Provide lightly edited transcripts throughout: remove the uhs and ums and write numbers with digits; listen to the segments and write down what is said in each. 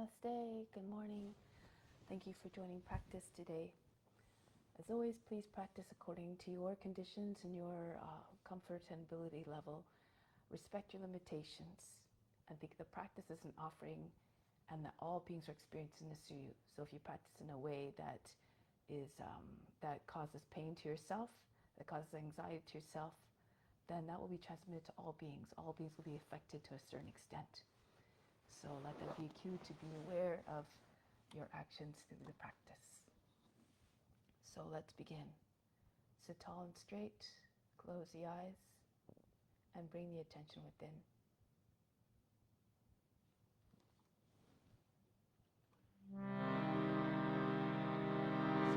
Namaste, good morning. Thank you for joining practice today. As always, please practice according to your conditions and your comfort and ability level. Respect your limitations and think the practice is an offering and that all beings are experiencing this through you. So if you practice in a way that is that causes pain to yourself, that causes anxiety to yourself, then that will be transmitted to all beings. All beings will be affected to a certain extent. So let them be cued to be aware of your actions through the practice. So let's begin. Sit tall and straight, close the eyes, and bring the attention within. So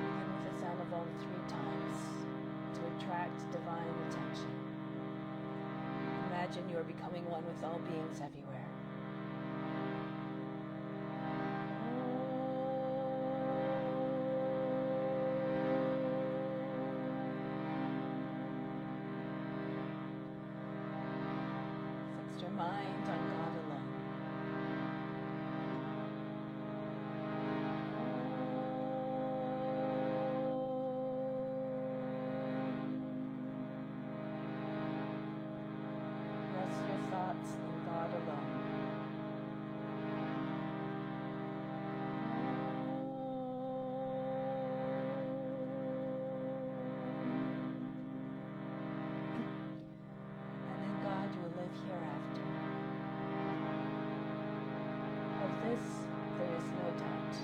begin with the sound of Om 3 times to attract divine attention. Imagine you are becoming one with all beings everywhere. Your mind on God alone. Rest your thoughts in God alone. And in God you will live hereafter. Of this, there is no doubt.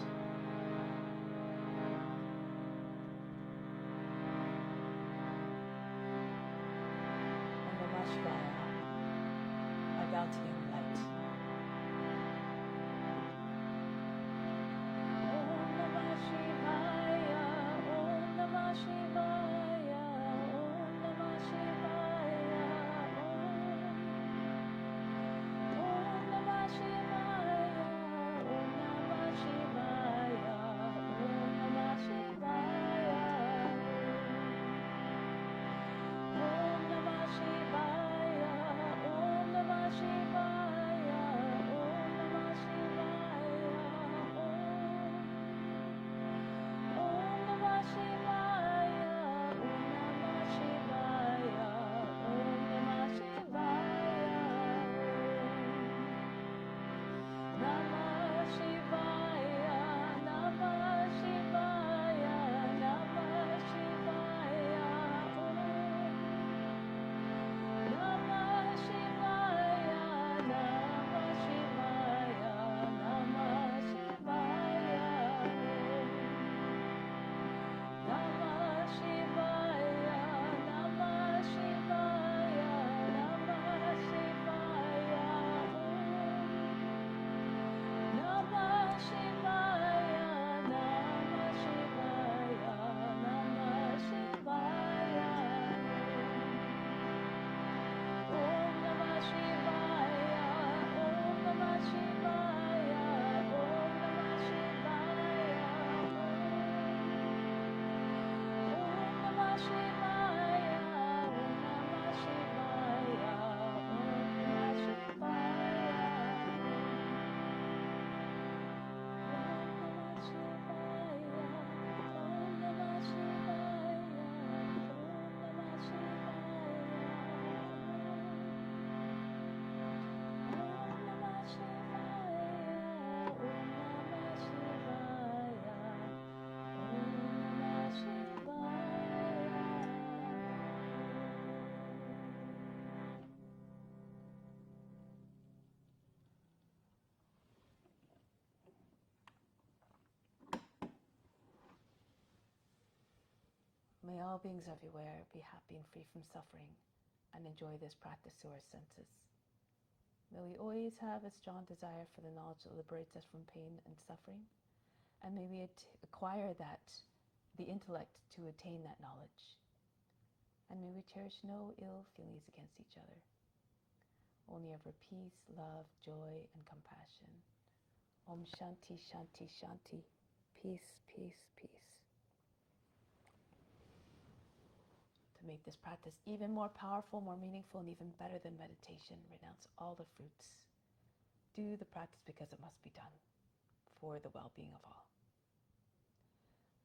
Om Namah Shivaya, I bow to you in light. Om Namah Shivaya, Om Namah Shivaya, Om Namah Shivaya, Om Namah Shivaya. Om Namah Shivaya, Om Namah Shivaya, Om Namah Shivaya, Om Namah Shivaya, Om Namah Shivaya, Om Namah Shivaya, Om Namah Shivaya, Om Namah Shivaya. Namah Shivaya, Namah Shivaya, Namah Shivaya, Namah Shivaya, Namah Shivaya, Namah Shivaya, Namah Shivaya, Namah Shivaya, Namah Shivaya. Namah Shivaya, Namah Shivaya, Namah Shivaya. Om Namah Shivaya, Om Namah Shivaya, Om Namah Shivaya. Om Namah Shivaya, Om Namah Shivaya, Om Namah Shivaya. May all beings everywhere be happy and free from suffering and enjoy this practice through our senses. May we always have a strong desire for the knowledge that liberates us from pain and suffering, and may we acquire the intellect to attain that knowledge. And may we cherish no ill feelings against each other, only ever peace, love, joy, and compassion. Om Shanti, Shanti, Shanti. Peace, peace, peace. To make this practice even more powerful, more meaningful, and even better than meditation, renounce all the fruits. Do the practice because it must be done. for the well-being of all.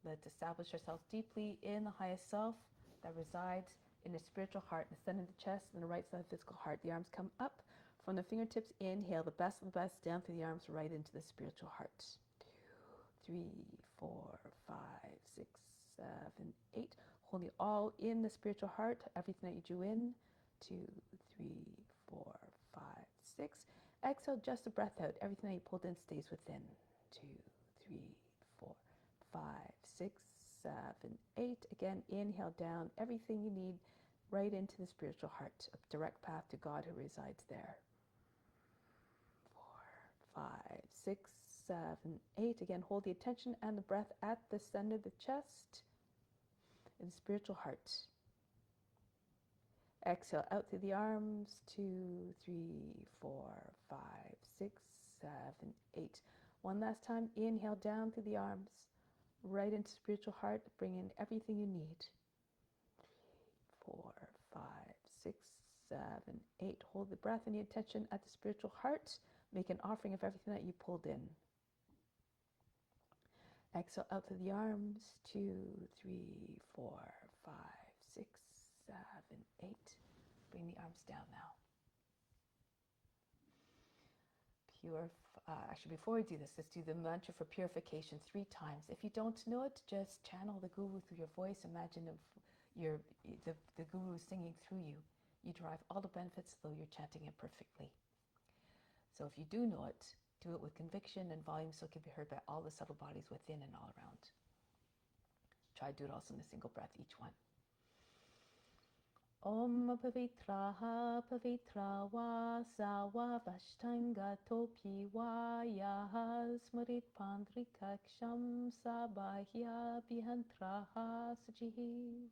Let's establish ourselves deeply in the highest self that resides in the spiritual heart, the center of the chest, and the right side of the physical heart. The arms come up from the fingertips. Inhale, the best of the best, down through the arms, right into the spiritual heart. 2, 3, 4, 5, 6, 7, 8. Holding it all in the spiritual heart, everything that you drew in. 2, 3, 4, 5, 6. Exhale, just the breath out. Everything that you pulled in stays within. 2, 3, 4, 5, 6, 7, 8. Again, inhale down everything you need right into the spiritual heart, a direct path to God who resides there. 4, 5, 6, 7, 8. Again, hold the attention and the breath at the center of the chest in the spiritual heart. Exhale out through the arms. 2, 3, 4, 5, 6, 7, 8. One last time. Inhale down through the arms, right into spiritual heart. Bring in everything you need. 3, 4, 5, 6, 7, 8. Hold the breath and the attention at the spiritual heart. Make an offering of everything that you pulled in. Exhale out through the arms. 2, 3, 4, 5, 6, 7, 8. Bring the arms down now. Actually, before we do this, let's do the mantra for purification 3 times. If you don't know it, just channel the Guru through your voice. Imagine the Guru singing through you. You derive all the benefits, though you're chanting it perfectly. So if you do know it, do it with conviction and volume so it can be heard by all the subtle bodies within and all around. Try to do it also in a single breath, each one. Om Pavitraha Pavitra Va Sawa Vashtanga Topi Va Yaha Smarit Pandrikaksham Sabahya Bihantraha Sajihi.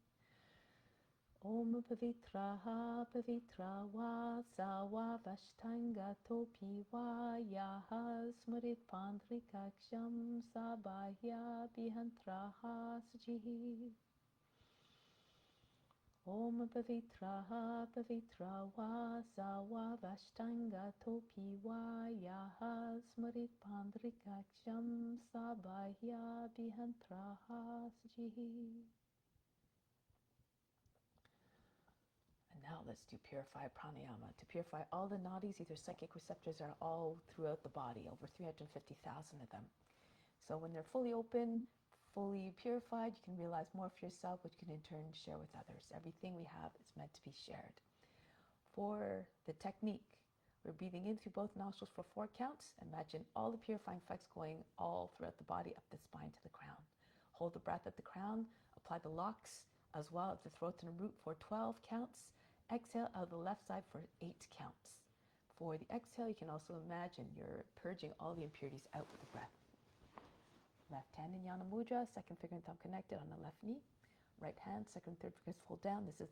Om Pavitraha Pavitra Va Sawa Vashtanga Topi Va Yaha Smarit Pandrikaksham Sabahya Bihantraha Sajihi. Om Pavitraha Pavitra Va Sawa Vashtanga Topi Va Yaha Smarit Pandrikaksham Sabahya Bihantraha Sajihi. And now let's do purify pranayama. To purify all the nadis, either psychic receptors are all throughout the body, over 350,000 of them. So when they're fully open, fully purified, you can realize more for yourself, which you can in turn share with others. Everything we have is meant to be shared. For the technique, we're breathing in through both nostrils for 4 counts. Imagine all the purifying effects going all throughout the body, up the spine to the crown. Hold the breath at the crown, apply the locks as well at the throat and the root for 12 counts. Exhale out of the left side for 8 counts. For the exhale, you can also imagine you're purging all the impurities out with the breath. Left hand in Yana Mudra, second finger and thumb connected on the left knee. Right hand, second and third fingers fold down. This is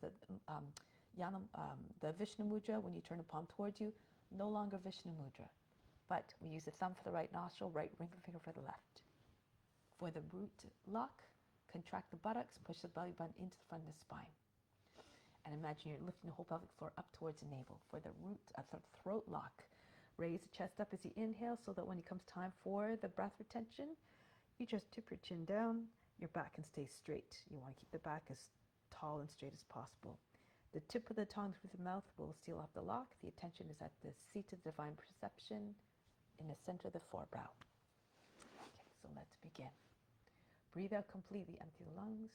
the Vishnu Mudra. When you turn the palm towards you, no longer Vishnu Mudra. But we use the thumb for the right nostril, right ring finger for the left. For the root lock, contract the buttocks, push the belly button into the front of the spine. And imagine you're lifting the whole pelvic floor up towards the navel. For the throat lock, raise the chest up as you inhale so that when it comes time for the breath retention, you just tip your chin down, your back can stay straight. You want to keep the back as tall and straight as possible. The tip of the tongue through the mouth will seal off the lock. The attention is at the seat of divine perception in the center of the forebrow. Okay, so let's begin. Breathe out completely, empty the lungs.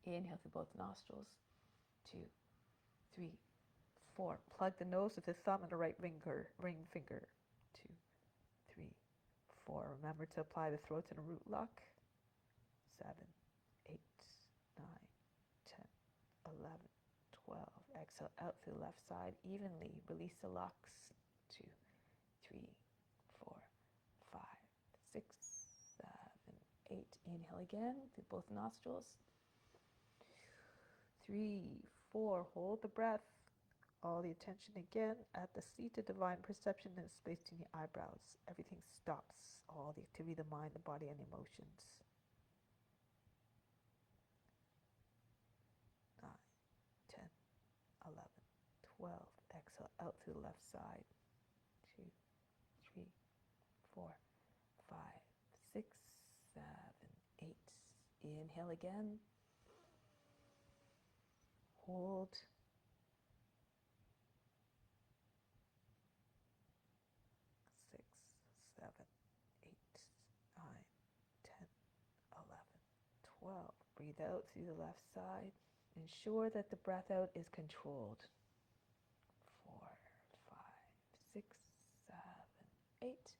Inhale through both nostrils. 2, 3, 4. Plug the nose with the thumb and the right ring finger. 2, 3, 4. Remember to apply the throat and a root lock. 7, 8, 9, 10, 11, 12. Exhale out through the left side evenly. Release the locks. 2, 3, 4, 5, 6, 7, 8. Inhale again through both nostrils. 3, 4. Hold the breath. All the attention again at the seat of divine perception and space between the eyebrows. Everything stops. All the activity of the mind, the body, and emotions. 9, 10, 11, 12. Exhale out through the left side. 2, 3, 4, Inhale again. Hold. 6, 7, 8, 9, 10, 11, 12. Breathe out through the left side. Ensure that the breath out is controlled. 4, 5, 6, 7, 8.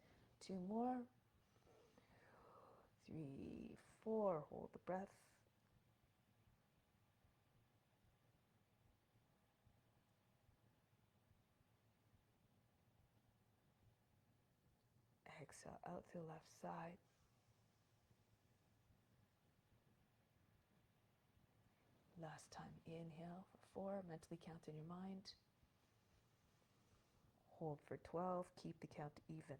2 more. 3, 4. Hold the breath. Exhale out through the left side. Last time, inhale for 4, mentally count in your mind. Hold for 12, keep the count even.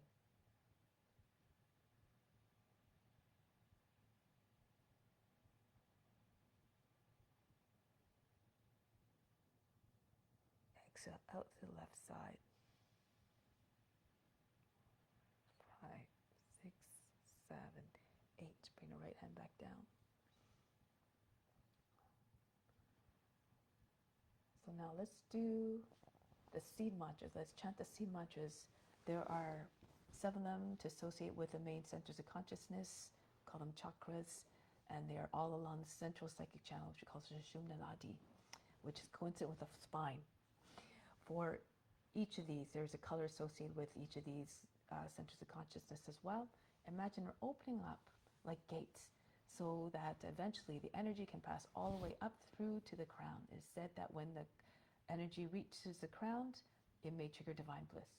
Exhale out to the left side. 5, 6, 7, 8. Bring the right hand back down. So now let's do the seed mantras. Let's chant the seed mantras. There are 7 of them to associate with the main centers of consciousness. We call them chakras. And they are all along the central psychic channel, which we call Sushumna Nadi, which is coincident with the spine. For each of these, there's a color associated with each of these centers of consciousness as well. Imagine we're opening up like gates so that eventually the energy can pass all the way up through to the crown. It's said that when the energy reaches the crown, it may trigger divine bliss.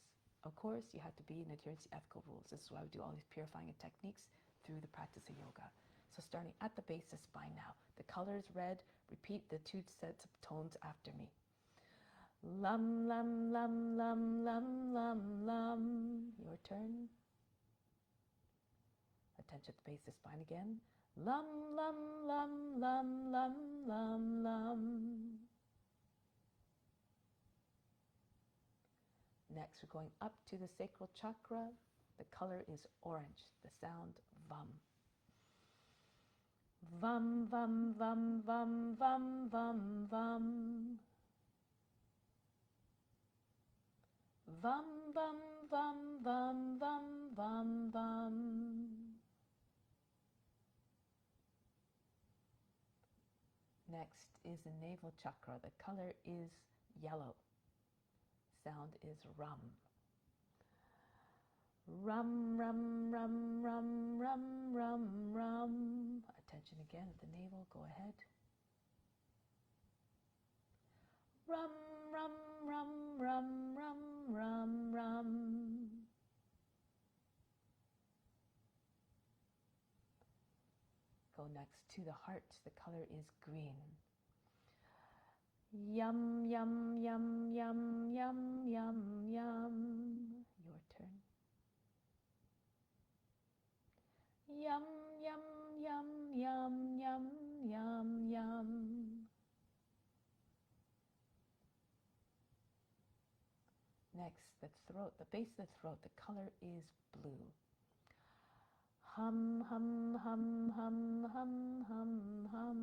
Of course, you have to be in adherence to ethical rules. This is why we do all these purifying techniques through the practice of yoga. So starting at the base of the spine now. The color is red. Repeat the 2 sets of tones after me. Lam, lam, lam, lam, lam, lam, lam. Your turn. Attention at the base of the spine again. Lam, lam, lam, lam, lam, lam, lam. Next, we're going up to the sacral chakra. The color is orange. The sound, vam. Vam, vam, vam, vam, vam, vam, vam. Vam, vam, vam, vam, vam, vam, vam. Next is the navel chakra. The color is yellow. Sound is rum. Rum, rum, rum, rum, rum, rum, rum. Attention again at the navel. Go ahead. Rum, rum, rum, rum, rum, rum, rum. Go next to the heart. The color is green. Yum, yum, yum, yum, yum, yum, yum. Your turn. Yum, yum, yum, yum, yum, yum, yum. Next, the throat, the base of the throat, the color is blue. Hum, hum, hum, hum, hum, hum, hum.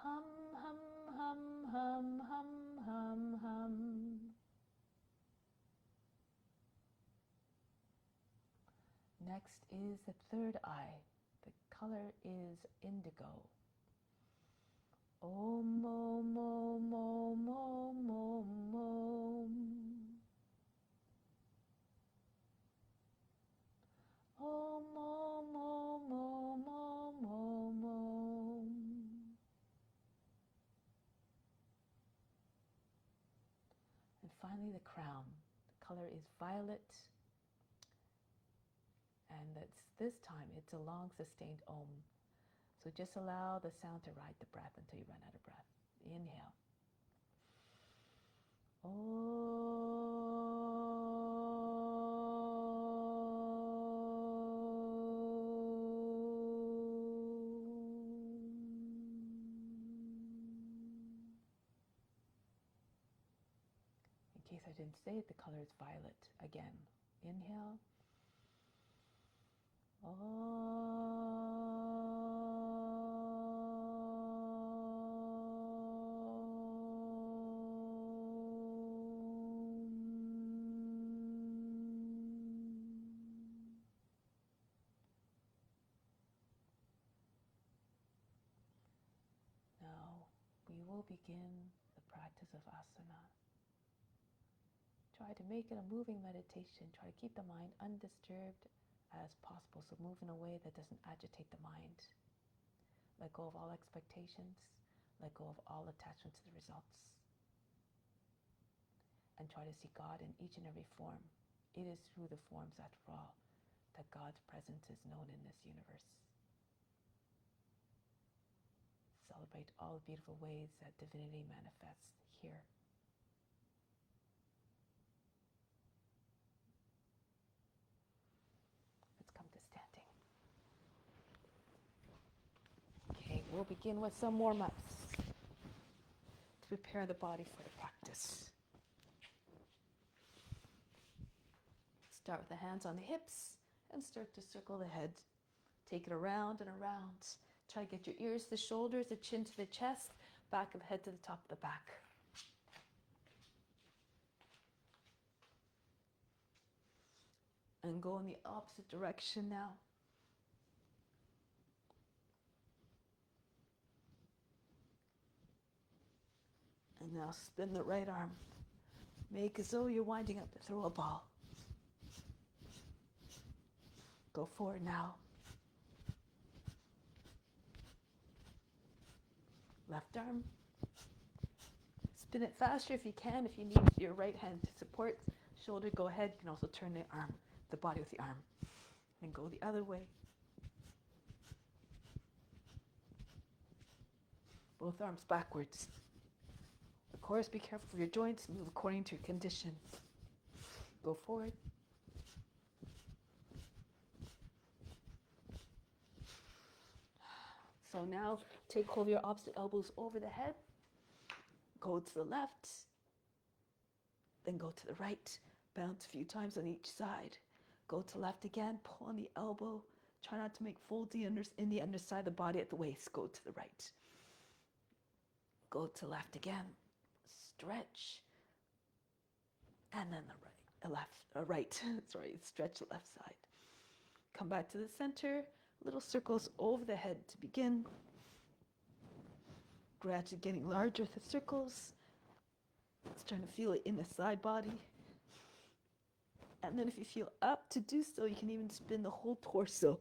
Hum, hum, hum, hum, hum, hum, hum. Next is the third eye. The color is indigo. Om, om, om, om, om, om, om. Om, om, om, om, om, om, om. And finally the crown. The color is violet. And this time it's a long sustained om. So just allow the sound to ride the breath until you run out of breath. Inhale. In case I didn't say it, the color is violet. Again, inhale. Now we will begin the practice of asana. Try to make it a moving meditation. Try to keep the mind undisturbed as possible. So move in a way that doesn't agitate the mind. Let go of all expectations. Let go of all attachment to the results. And try to see God in each and every form. It is through the forms, after all, that God's presence is known in this universe. Celebrate all the beautiful ways that divinity manifests here. Let's come to standing. Okay, we'll begin with some warm-ups to prepare the body for the practice. Start with the hands on the hips and start to circle the head. Take it around and around. Try to get your ears to the shoulders, the chin to the chest, back of the head to the top of the back. And go in the opposite direction now. And now spin the right arm. Make as though you're winding up to throw a ball. Go forward now. Left arm. Spin it faster if you can. If you need your right hand to support shoulder, go ahead. You can also turn the body with the arm. And go the other way. Both arms backwards. Of course, be careful for your joints. Move according to your condition. Go forward. So now take hold of your opposite elbows over the head. Go to the left. Then go to the right. Bounce a few times on each side. Go to left again. Pull on the elbow. Try not to make folds in the underside of the body at the waist. Go to the right. Go to left again. Stretch. And then stretch the left side. Come back to the center. Little circles over the head to begin. Gradually getting larger with the circles. Starting to feel it in the side body. And then if you feel up to do so, you can even spin the whole torso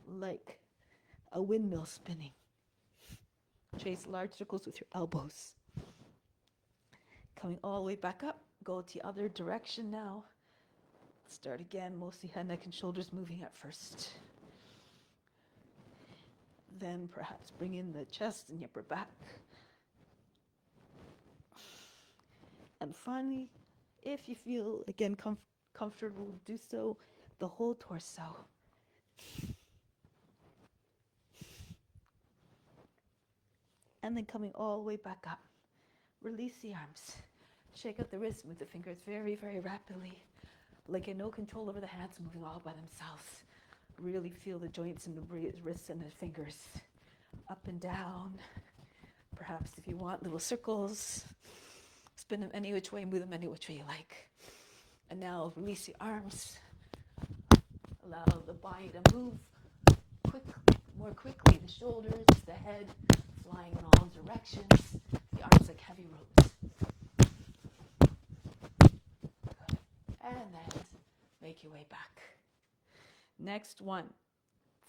like a windmill spinning. Trace large circles with your elbows. Coming all the way back up, go to the other direction now. Start again, mostly head, neck, and shoulders moving at first. Then perhaps bring in the chest and upper back. And finally, if you feel, again, comfortable, do so, the whole torso. And then coming all the way back up. Release the arms. Shake out the wrists, move the fingers very, very rapidly. Like no control over the hands moving all by themselves. Really feel the joints in the wrists and the fingers. Up and down. Perhaps if you want, little circles. Spin them any which way, move them any which way you like. And now release the arms. Allow the body to move more quickly. The shoulders, the head, flying in all directions. The arms like heavy ropes. Good. And then make your way back. Next one.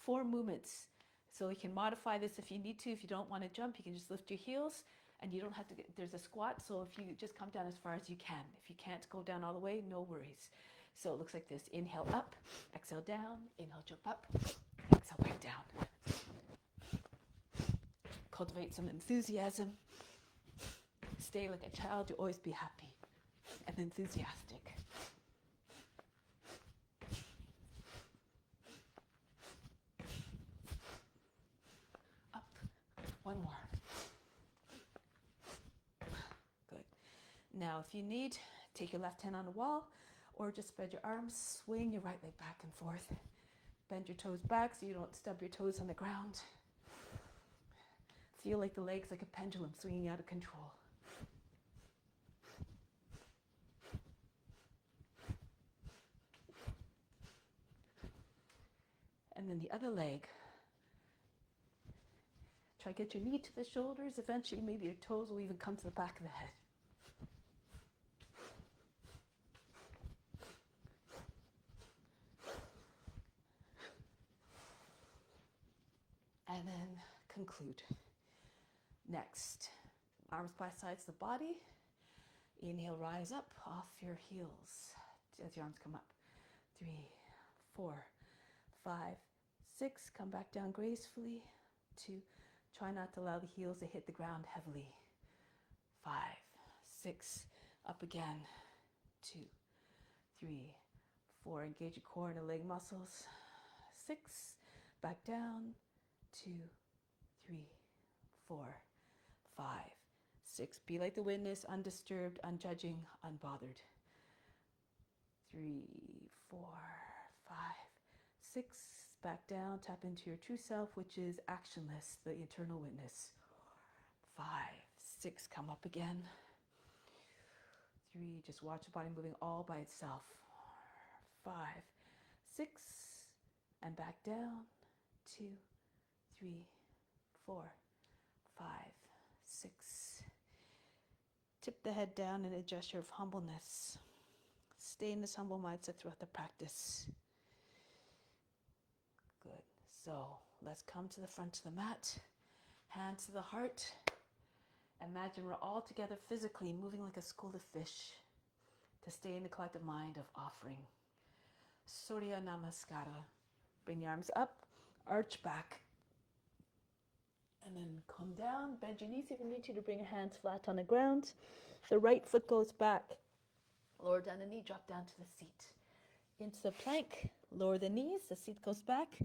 4 movements. So you can modify this if you need to. If you don't want to jump, you can just lift your heels. And you don't have to there's a squat, so if you just come down as far as you can. If you can't go down all the way, no worries. So it looks like this. Inhale up, exhale down, inhale jump up, exhale back down. Cultivate some enthusiasm. Stay like a child, you'll always be happy and enthusiastic. Up, one more. Now, if you need, take your left hand on the wall or just spread your arms, swing your right leg back and forth. Bend your toes back so you don't stub your toes on the ground. Feel like the legs like a pendulum swinging out of control. And then the other leg. Try to get your knee to the shoulders. Eventually, maybe your toes will even come to the back of the head. And then conclude. Next, arms by sides of the body. Inhale, rise up off your heels as your arms come up. 3, 4, 5, 6. Come back down gracefully. 2. Try not to allow the heels to hit the ground heavily. 5, 6. Up again. 2, 3, 4. Engage your core and the leg muscles. 6. Back down. 2, 3, 4, 5, 6. Be like the witness, undisturbed, unjudging, unbothered. 3, 4, 5, 6. Back down. Tap into your true self, which is actionless, the eternal witness. 5, 6. Come up again. 3. Just watch the body moving all by itself. 5, 6. And back down. 2, 3, 4, 5, 6. Tip the head down in a gesture of humbleness. Stay in this humble mindset throughout the practice. Good. So let's come to the front of the mat. Hand to the heart. Imagine we're all together physically, moving like a school of fish to stay in the collective mind of offering. Surya Namaskara. Bring your arms up, arch back. And then come down, bend your knees if you need to bring your hands flat on the ground. The right foot goes back. Lower down the knee, drop down to the seat. Into the plank, lower the knees, the seat goes back.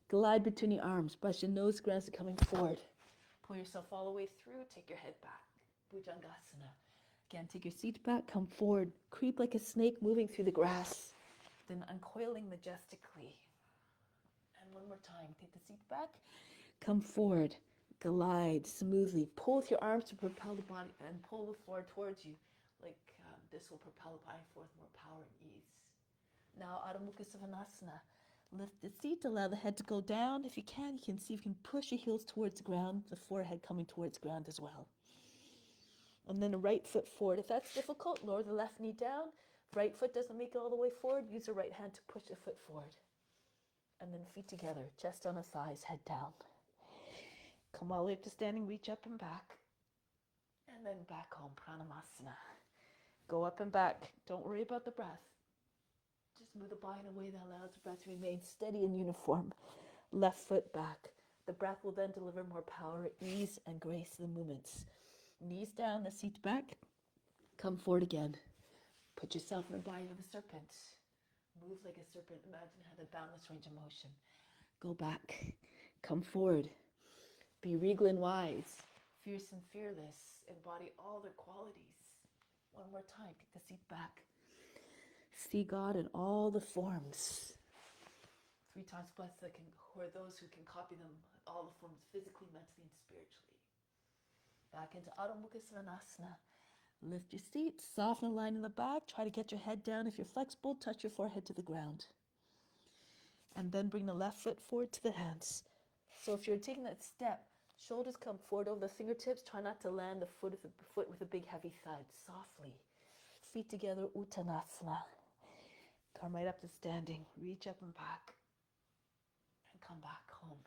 Glide between your arms, brush your nose, grounds are coming forward. Pull yourself all the way through, take your head back. Bhujangasana. Again, take your seat back, come forward. Creep like a snake moving through the grass. Then uncoiling majestically. And one more time, take the seat back, come forward. Glide smoothly. Pull with your arms to propel the body and pull the floor towards you. Like this will propel the body forth more power and ease. Now, Adho Mukha Svanasana. Lift the seat, allow the head to go down. If you can see if you can push your heels towards the ground, the forehead coming towards the ground as well. And then the right foot forward. If that's difficult, lower the left knee down. If right foot doesn't make it all the way forward, use the right hand to push the foot forward. And then feet together, chest on the thighs, head down. Come all the way up to standing, reach up and back. And then back home, Pranayama. Go up and back. Don't worry about the breath. Just move the body in a way that allows the breath to remain steady and uniform. Left foot back. The breath will then deliver more power, ease, and grace to the movements. Knees down, the seat back. Come forward again. Put yourself in the body of a serpent. Move like a serpent. Imagine how the boundless range of motion. Go back. Come forward. Be regal and wise, fierce and fearless, embody all their qualities. One more time, take the seat back. See God in all the forms. 3 times blessed who are those who can copy them, all the forms, physically, mentally, and spiritually. Back into Adho Mukha Svanasana. Lift your seat, soften the line in the back. Try to get your head down. If you're flexible, touch your forehead to the ground. And then bring the left foot forward to the hands. So if you're taking that step, shoulders come forward over the fingertips. Try not to land the foot with a big heavy thud. Softly. Feet together, Uttanasana. Come right up to standing. Reach up and back. And come back home.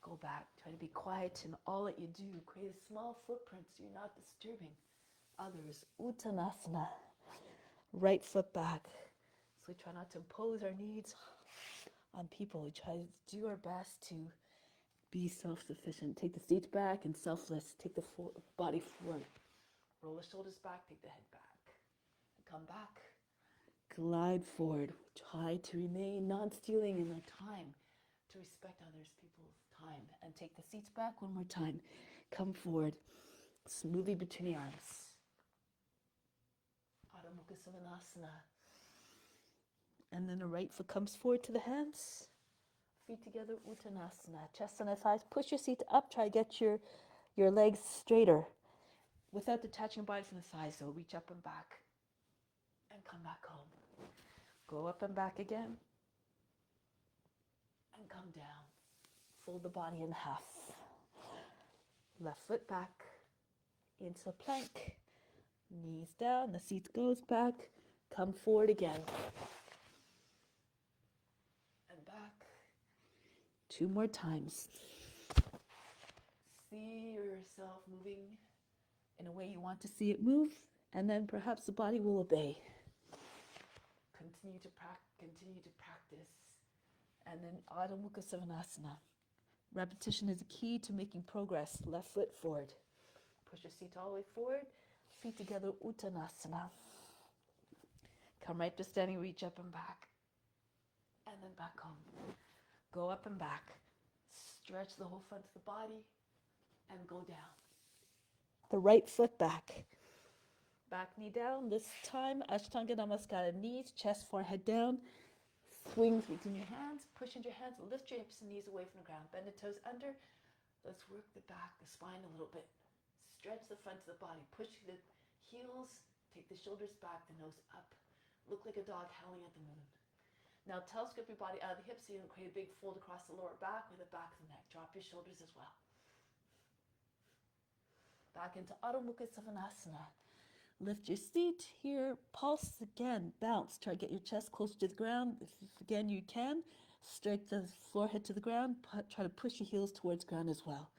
Go back. Try to be quiet in all that you do. Create a small footprint so you're not disturbing others. Uttanasana. Right foot back. So we try not to impose our needs on people. We try to do our best to be self-sufficient. Take the seat back and selfless. Take the body forward. Roll the shoulders back. Take the head back. And come back. Glide forward. Try to remain non-stealing in the time. To respect others, people's time. And take the seats back one more time. Come forward. Smoothly between the arms. Adho Mukha Svanasana. And then the right foot comes forward to the hands. feet together, Uttanasana. Chest on the thighs. Push your seat up. Try to get your legs straighter. Without detaching your body from the thighs, though. Reach up and back. And come back home. Go up and back again. And come down. Fold the body in half. Left foot back. Into a plank. Knees down. The seat goes back. Come forward again. And back. 2 more times. See yourself moving in a way you want to see it move, and then perhaps the body will obey. Continue to practice. And then Adho Mukha Savasana. Repetition is the key to making progress. Left foot forward. Push your seat all the way forward. Feet together, Uttanasana. Come right to standing, reach up and back. And then back home. Go up and back. Stretch the whole front of the body. And go down. The right foot back. Back knee down. This time, Ashtanga Namaskara. Knees, chest, forehead down. Swings between your hands. Push into your hands. Lift your hips and knees away from the ground. Bend the toes under. Let's work the back, the spine a little bit. Stretch the front of the body. Push the heels. Take the shoulders back, the nose up. Look like a dog howling at the moon. Now telescope your body out of the hips so you don't create a big fold across the lower back or the back of the neck. Drop your shoulders as well. Back into Adho Mukha Savasana. Lift your seat here. Pulse again. Bounce. Try to get your chest closer to the ground. If again you can, strike the forehead to the ground. Try to push your heels towards the ground as well.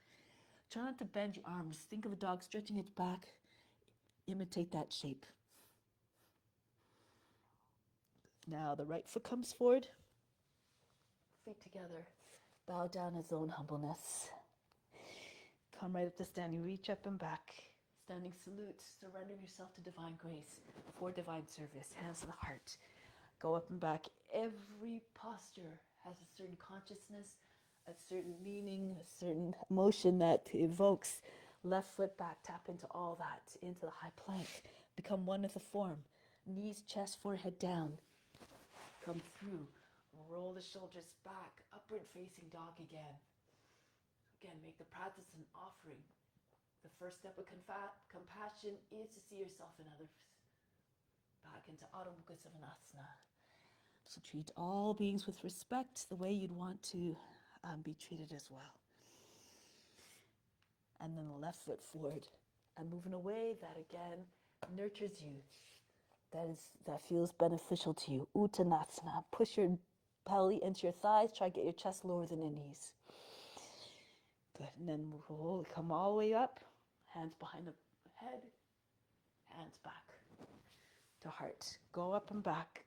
Try not to bend your arms. Think of a dog stretching its back. Imitate that shape. Now the right foot comes forward. Feet together. Bow down as own humbleness. Come right up to standing. Reach up and back. Standing salute. Surrendering yourself to divine grace. For divine service. Hands to the heart. Go up and back. Every posture has a certain consciousness, a certain meaning, a certain emotion that evokes. Left foot back. Tap into all that. Into the high plank. Become one with the form. Knees, chest, forehead down. Come through. Roll the shoulders back. Upward facing dog again. Again, make the practice an offering. The first step of compassion is to see yourself in others. Back into Adho Mukha Savasana. So treat all beings with respect the way you'd want to be treated as well. And then the left foot forward. And move in a way that again nurtures you. That feels beneficial to you. Uttanasana. Push your belly into your thighs. Try to get your chest lower than your knees. Good. And then come all the way up. Hands behind the head. Hands back to heart. Go up and back.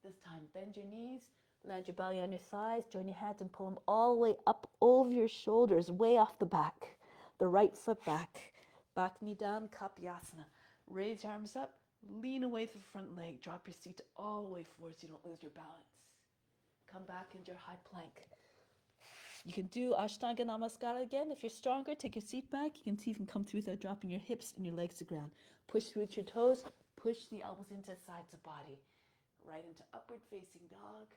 This time, bend your knees. Land your belly on your thighs. Join your hands and pull them all the way up over your shoulders, way off the back. The right foot back. Back knee down, Kapyasana. Raise your arms up. Lean away from the front leg. Drop your seat all the way forward so you don't lose your balance. Come back into your high plank. You can do Ashtanga Namaskara again. If you're stronger, take your seat back. You can see if you can come through without dropping your hips and your legs to the ground. Push through with your toes. Push the elbows into the sides of the body. Right into upward facing dog.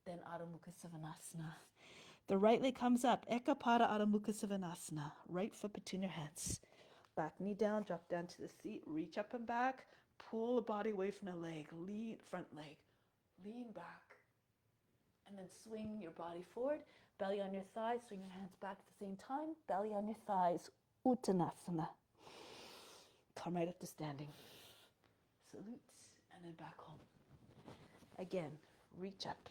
Then Adho Mukha Savasana. The right leg comes up. Ekapada Adho Mukha Savasana. Right foot between your hands. Back knee down, drop down to the seat. Reach up and back. Pull the body away from the leg. Lean, front leg. Lean back. And then swing your body forward. Belly on your thighs. Swing your hands back at the same time. Belly on your thighs. Uttanasana. Come right up to standing. Salute. And then back home. Again, reach up.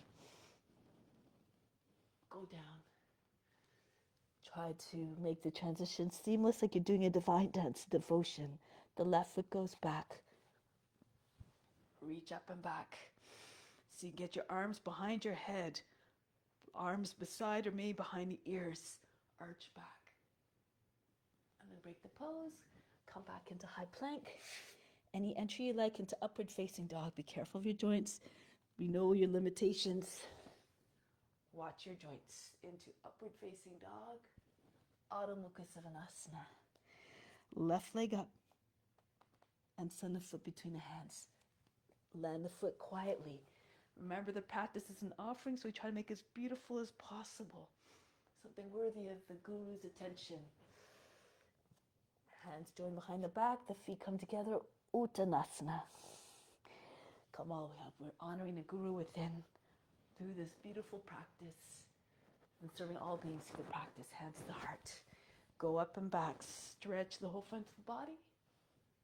Go down. Try to make the transition seamless like you're doing a divine dance, devotion. The left foot goes back. Reach up and back. So you get your arms behind your head. Arms beside or maybe behind the ears. Arch back. And then break the pose. Come back into high plank. Any entry you like into upward facing dog. Be careful of your joints. We know your limitations. Watch your joints. Into upward facing dog. Adho Mukha Savasana. Left leg up. And send the foot between the hands. Land the foot quietly. Remember, the practice is an offering, so we try to make it as beautiful as possible. Something worthy of the Guru's attention. Hands join behind the back, the feet come together, Uttanasana. Come all the way up. We're honoring the Guru within through this beautiful practice and serving all beings through the practice. Hands to the heart. Go up and back. Stretch the whole front of the body.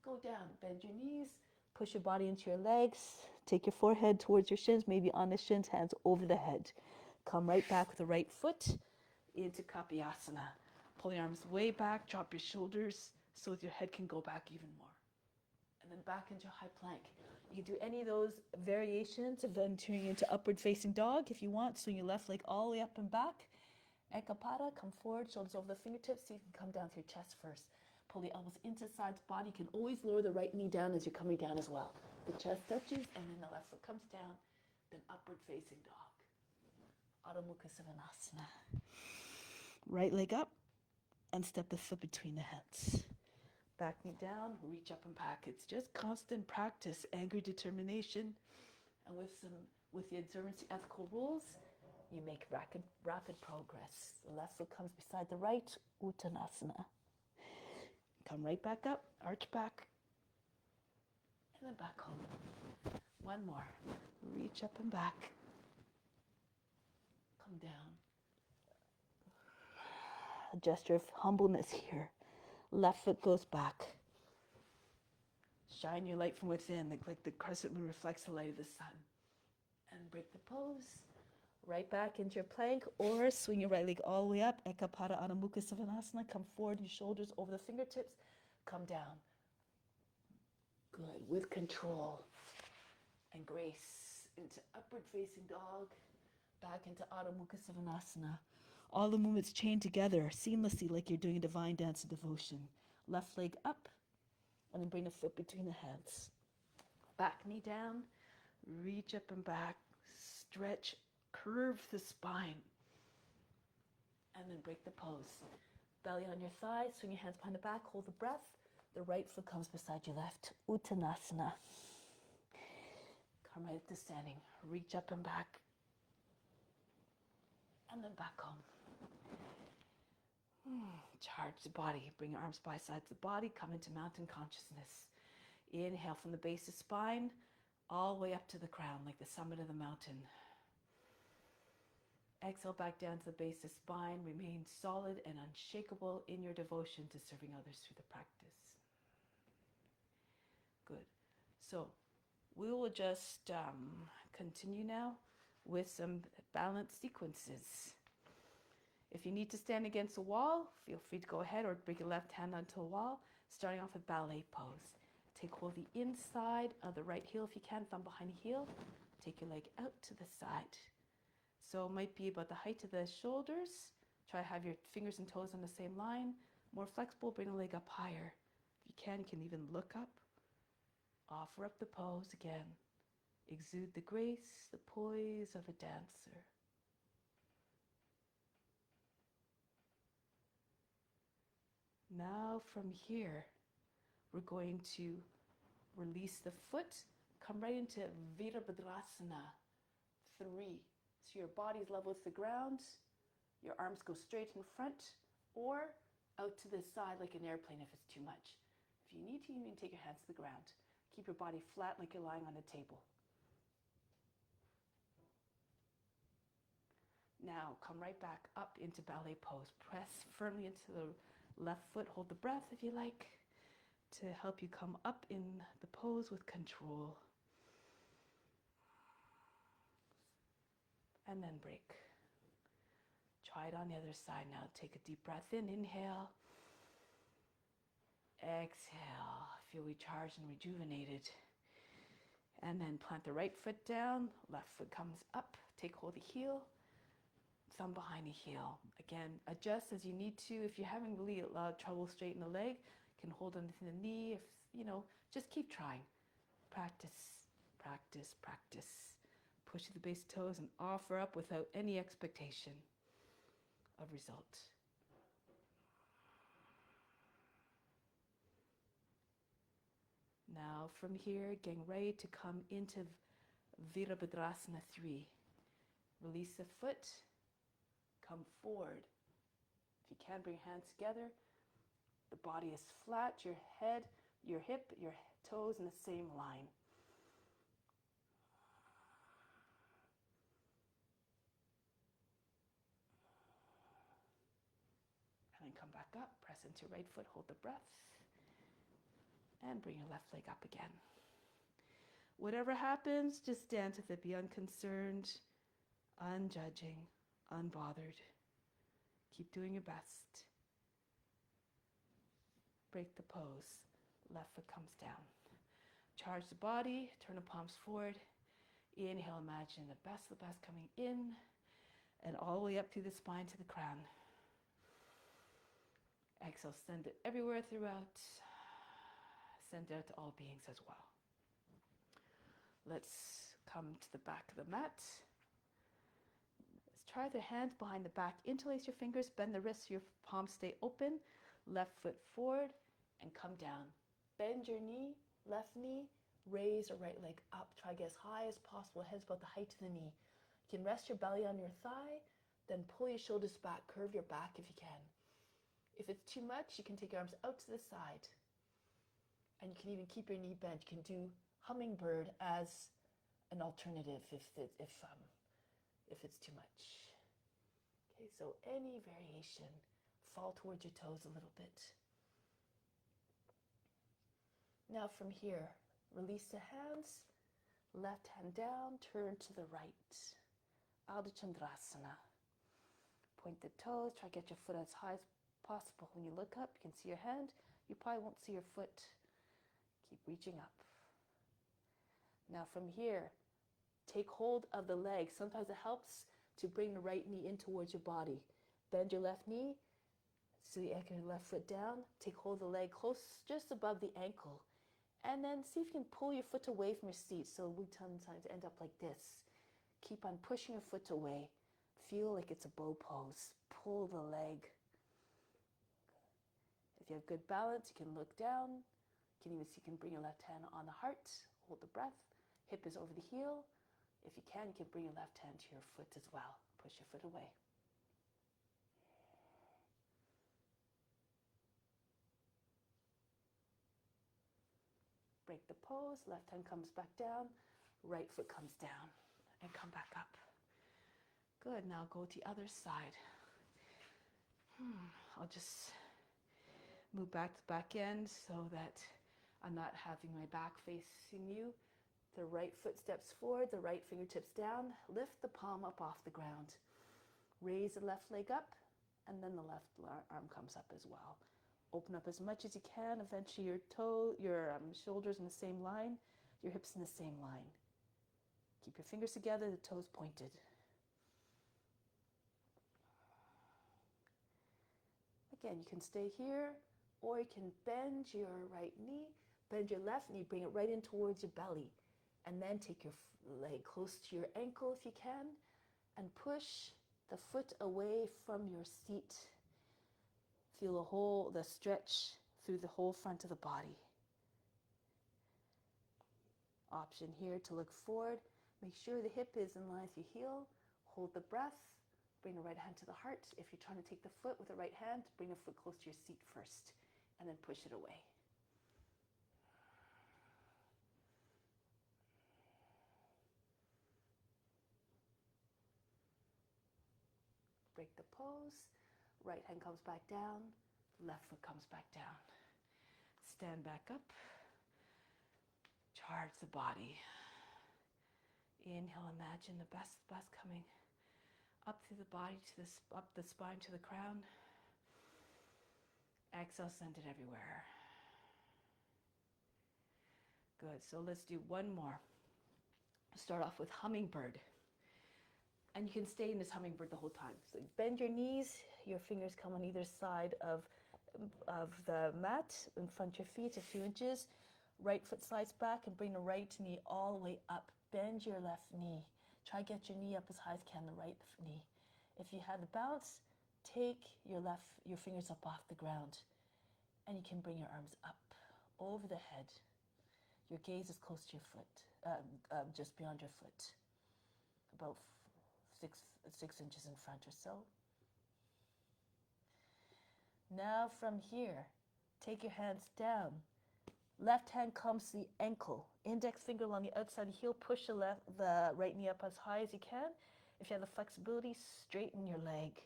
Go down. Bend your knees. Push your body into your legs. Take your forehead towards your shins, maybe on the shins, hands over the head. Come right back with the right foot into Kapiyasana. Pull your arms way back. Drop your shoulders so that your head can go back even more. And then back into high plank. You can do any of those variations of then turning into upward facing dog if you want. Swing your left leg all the way up and back. Ekapada, come forward, shoulders over the fingertips. So you can come down through your chest first. Pull the elbows into sides body. You can always lower the right knee down as you're coming down as well. The chest touches and then the left foot comes down. Then upward facing dog. Adho Mukha Svanasana. Right leg up and step the foot between the hands. Back knee down, reach up and back. It's just constant practice, angry determination, and with the observance of ethical rules, you make rapid progress. The left foot comes beside the right, Uttanasana. Come right back up, arch back, and then back home. One more. Reach up and back. Come down. A gesture of humbleness here. Left foot goes back. Shine your light from within, like the crescent moon reflects the light of the sun. And break the pose. Right back into your plank, or swing your right leg all the way up. Ekapada Adho Mukha Svanasana. Come forward, your shoulders over the fingertips. Come down. Good. With control and grace. Into upward facing dog. Back into Adho Mukha Svanasana. All the movements chained together seamlessly like you're doing a divine dance of devotion. Left leg up, and then bring the foot between the hands. Back knee down, reach up and back, stretch, curve the spine, and then break the pose. Belly on your thighs, swing your hands behind the back, hold the breath. The right foot comes beside your left, Uttanasana. Come right to standing, reach up and back, and then back home. Charge the body. Bring your arms by sides of the body. Come into mountain consciousness. Inhale from the base of spine all the way up to the crown, like the summit of the mountain. Exhale back down to the base of spine. Remain solid and unshakable in your devotion to serving others through the practice. Good. So we will just continue now with some balance sequences. If you need to stand against a wall, feel free to go ahead or bring your left hand onto a wall, starting off with ballet pose. Take hold of the inside of the right heel if you can, thumb behind the heel. Take your leg out to the side. So it might be about the height of the shoulders. Try to have your fingers and toes on the same line. More flexible, bring the leg up higher. If you can even look up. Offer up the pose again. Exude the grace, the poise of a dancer. Now from here, we're going to release the foot, come right into Virabhadrasana 3. So your body's level with the ground, your arms go straight in front or out to the side like an airplane if it's too much. If you need to, you can take your hands to the ground. Keep your body flat like you're lying on a table. Now come right back up into ballet pose. Press firmly into the left foot. Hold the breath if you like to help you come up in the pose with control. And then break. Try it on the other side now. Take a deep breath in. Inhale. Exhale. Feel recharged and rejuvenated. And then plant the right foot down. Left foot comes up. Take hold of the heel. Thumb behind the heel. Again, adjust as you need to. If you're having really a lot of trouble straightening the leg, you can hold onto the knee. If just keep trying. Practice, practice, practice. Push to the base of toes and offer up without any expectation of result. Now from here, getting ready to come into Virabhadrasana 3. Release the foot, come forward. If you can, bring your hands together. The body is flat, your head, your hip, your toes in the same line. And then come back up, press into right foot, hold the breath, and bring your left leg up again. Whatever happens, just dance with it. Be unconcerned, unjudging, unbothered. Keep doing your best. Break the pose. Left foot comes down. Charge the body, turn the palms forward. Inhale, imagine the best coming in and all the way up through the spine to the crown. Exhale, send it everywhere throughout. Send it out to all beings as well. Let's come to the back of the mat. Let's try the hands behind the back. Interlace your fingers, bend the wrists so your palms stay open. Left foot forward and come down. Bend your knee, left knee, raise your right leg up. Try to get as high as possible. Head's about the height of the knee. You can rest your belly on your thigh, then pull your shoulders back, curve your back if you can. If it's too much, you can take your arms out to the side. And you can even keep your knee bent. You can do hummingbird as an alternative if it's too much. Okay, so any variation. Fall towards your toes a little bit. Now from here, release the hands, left hand down, turn to the right. Ardha Chandrasana. Point the toes, try to get your foot as high as possible. When you look up, you can see your hand. You probably won't see your foot. Keep reaching up. Now from here, take hold of the leg. Sometimes it helps to bring the right knee in towards your body. Bend your left knee, so you anchor your left foot down. Take hold of the leg close, just above the ankle. And then see if you can pull your foot away from your seat. So we sometimes end up like this. Keep on pushing your foot away. Feel like it's a bow pose. Pull the leg. If you have good balance, you can look down. You can even see you can bring your left hand on the heart. Hold the breath. Hip is over the heel. If you can bring your left hand to your foot as well. Push your foot away. Break the pose. Left hand comes back down. Right foot comes down. And come back up. Good. Now go to the other side. I'll just move back to the back end so that I'm not having my back facing you. The right foot steps forward, the right fingertips down. Lift the palm up off the ground. Raise the left leg up, and then the left arm comes up as well. Open up as much as you can. Eventually your shoulders in the same line, your hips in the same line. Keep your fingers together, the toes pointed. Again, you can stay here, or you can bend your right knee, bend your left knee, bring it right in towards your belly. And then take your leg close to your ankle if you can, and push the foot away from your seat. Feel the stretch through the whole front of the body. Option here to look forward. Make sure the hip is in line with your heel. Hold the breath. Bring the right hand to the heart. If you're trying to take the foot with the right hand, bring the foot close to your seat first, and then push it away. Break the pose. Right hand comes back down. Left foot comes back down. Stand back up. Charge the body. Inhale, imagine the best coming up through the body, up the spine to the crown. Exhale, send it everywhere. Good, so let's do one more. Start off with hummingbird. And you can stay in this hummingbird the whole time. So bend your knees, your fingers come on either side of the mat, in front of your feet a few inches. Right foot slides back and bring the right knee all the way up. Bend your left knee. Try to get your knee up as high as you can, the right knee. If you have the bounce, take your fingers up off the ground. And you can bring your arms up over the head. Your gaze is close to your foot. just beyond your foot, about 6 inches in front or so. Now from here, take your hands down. Left hand comes to the ankle. Index finger along the outside of the heel. Push the right knee up as high as you can. If you have the flexibility, straighten your leg.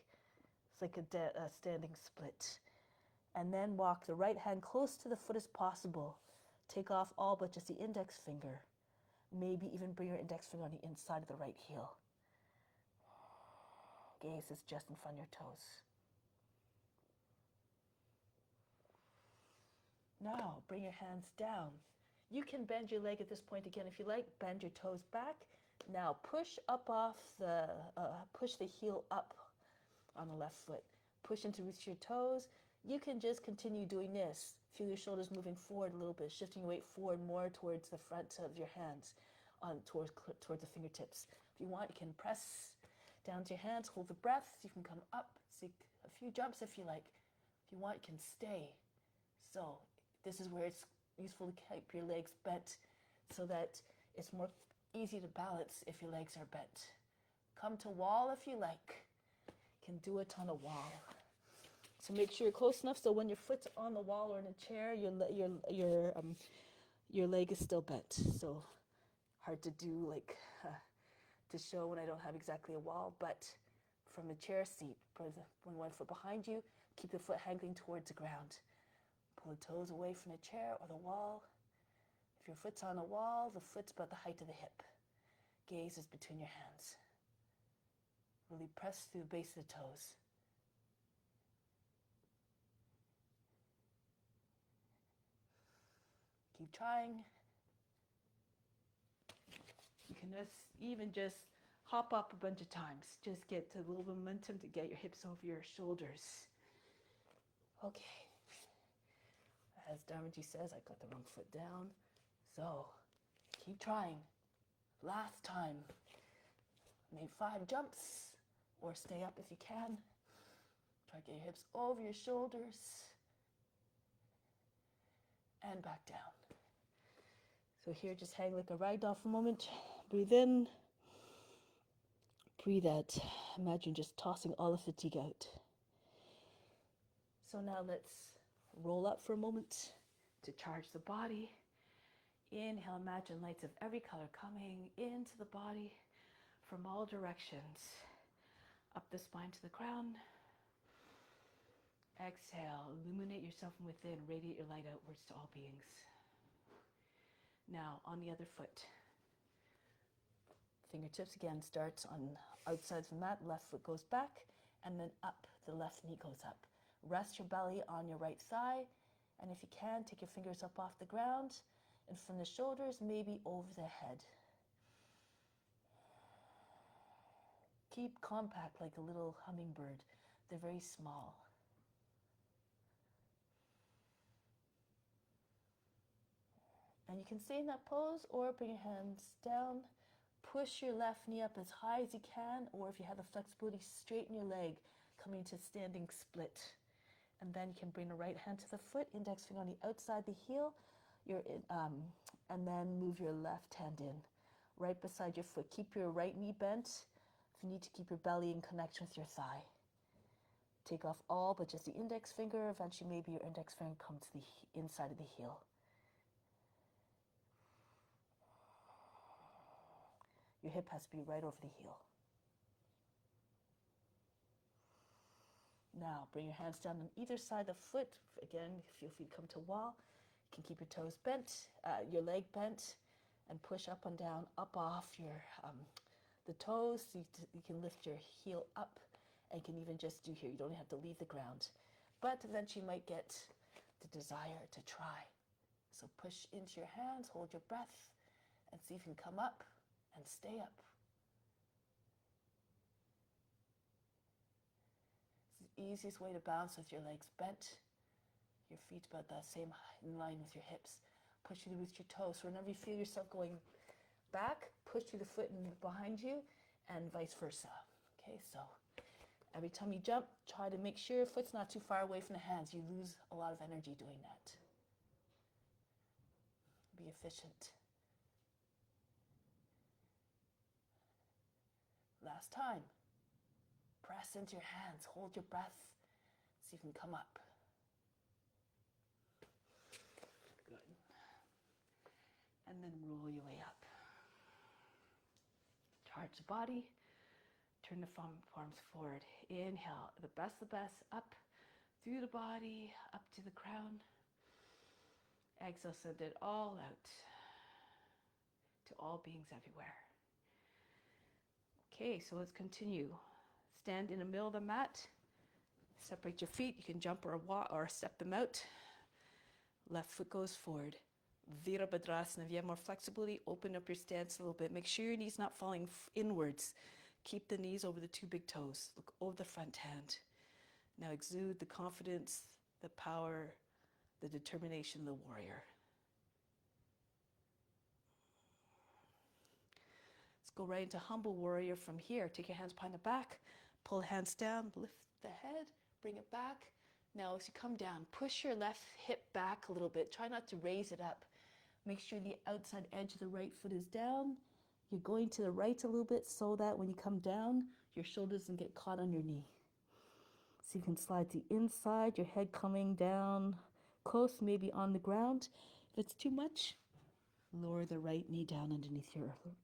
It's like a standing split. And then walk the right hand close to the foot as possible. Take off all but just the index finger. Maybe even bring your index finger on the inside of the right heel. Gaze is just in front of your toes. Now, bring your hands down. You can bend your leg at this point again if you like. Bend your toes back. Now, push the heel up on the left foot. Push into reach your toes. You can just continue doing this. Feel your shoulders moving forward a little bit, shifting your weight forward more towards the front of your hands, towards the fingertips. If you want, you can press down to your hands, hold the breath. You can come up, take a few jumps if you like. If you want, you can stay. So this is where it's useful to keep your legs bent so that it's more easy to balance if your legs are bent. Come to wall if you like. You can do it on a wall. So make sure you're close enough so when your foot's on the wall or in a chair, your leg is still bent. So hard to do to show when I don't have exactly a wall, but from a chair seat, bring one foot behind you, keep the foot hanging towards the ground. Pull the toes away from the chair or the wall. If your foot's on a wall, the foot's about the height of the hip. Gaze is between your hands. Really press through the base of the toes. Keep trying. You can even just hop up a bunch of times. Just get a little momentum to get your hips over your shoulders. Okay. As Dharmaji says, I got the wrong foot down. So keep trying. Last time. Make 5 jumps or stay up if you can. Try to get your hips over your shoulders and back down. So here, just hang like a ragdoll for a moment. Breathe in. Breathe out. Imagine just tossing all the fatigue out. So now let's roll up for a moment to charge the body. Inhale, imagine lights of every color coming into the body from all directions. Up the spine to the crown. Exhale, illuminate yourself from within, radiate your light outwards to all beings. Now, on the other foot. Fingertips again starts on outside of the mat, left foot goes back, and then up, the left knee goes up. Rest your belly on your right thigh, and if you can, take your fingers up off the ground, and from the shoulders, maybe over the head. Keep compact like a little hummingbird. They're very small. And you can stay in that pose or bring your hands down. Push your left knee up as high as you can, or if you have the flexibility, straighten your leg, coming to standing split. And then you can bring the right hand to the foot, index finger on the outside the heel, and then move your left hand in, right beside your foot. Keep your right knee bent. If you need to, keep your belly in connection with your thigh. Take off all but just the index finger. Eventually, maybe your index finger comes to the inside of the heel. Your hip has to be right over the heel. Now, bring your hands down on either side of the foot. Again, feel free to come to a wall. You can keep your toes bent, your leg bent, and push up and down, up off the toes. So you can lift your heel up, and you can even just do here. You don't have to leave the ground. But eventually you might get the desire to try. So push into your hands, hold your breath, and see if you can come up and stay up. It's the easiest way to balance with your legs bent. Your feet about the same in line with your hips. Push through with your toes. So whenever you feel yourself going back, push through the foot behind you and vice versa. Okay, so every time you jump, try to make sure your foot's not too far away from the hands. You lose a lot of energy doing that. Be efficient. last time. Press into your hands, hold your breath, so you can come up. Good. And then roll your way up. Charge the body, turn the palms forward. Inhale, the best, up through the body, up to the crown. Exhale, send it all out to all beings everywhere. Okay, so let's continue. Stand in the middle of the mat. Separate your feet. You can jump or walk or step them out. Left foot goes forward. Virabhadrasana. If you have more flexibility, open up your stance a little bit. Make sure your knees not falling inwards. Keep the knees over the two big toes. Look over the front hand. Now exude the confidence, the power, the determination of the warrior. Let's go right into humble warrior from here. Take your hands behind the back. Pull hands down. Lift the head. Bring it back. Now as you come down, push your left hip back a little bit. Try not to raise it up. Make sure the outside edge of the right foot is down. You're going to the right a little bit so that when you come down, your shoulders don't get caught on your knee. So you can slide to the inside, your head coming down close, maybe on the ground. If it's too much, lower the right knee down underneath your hip.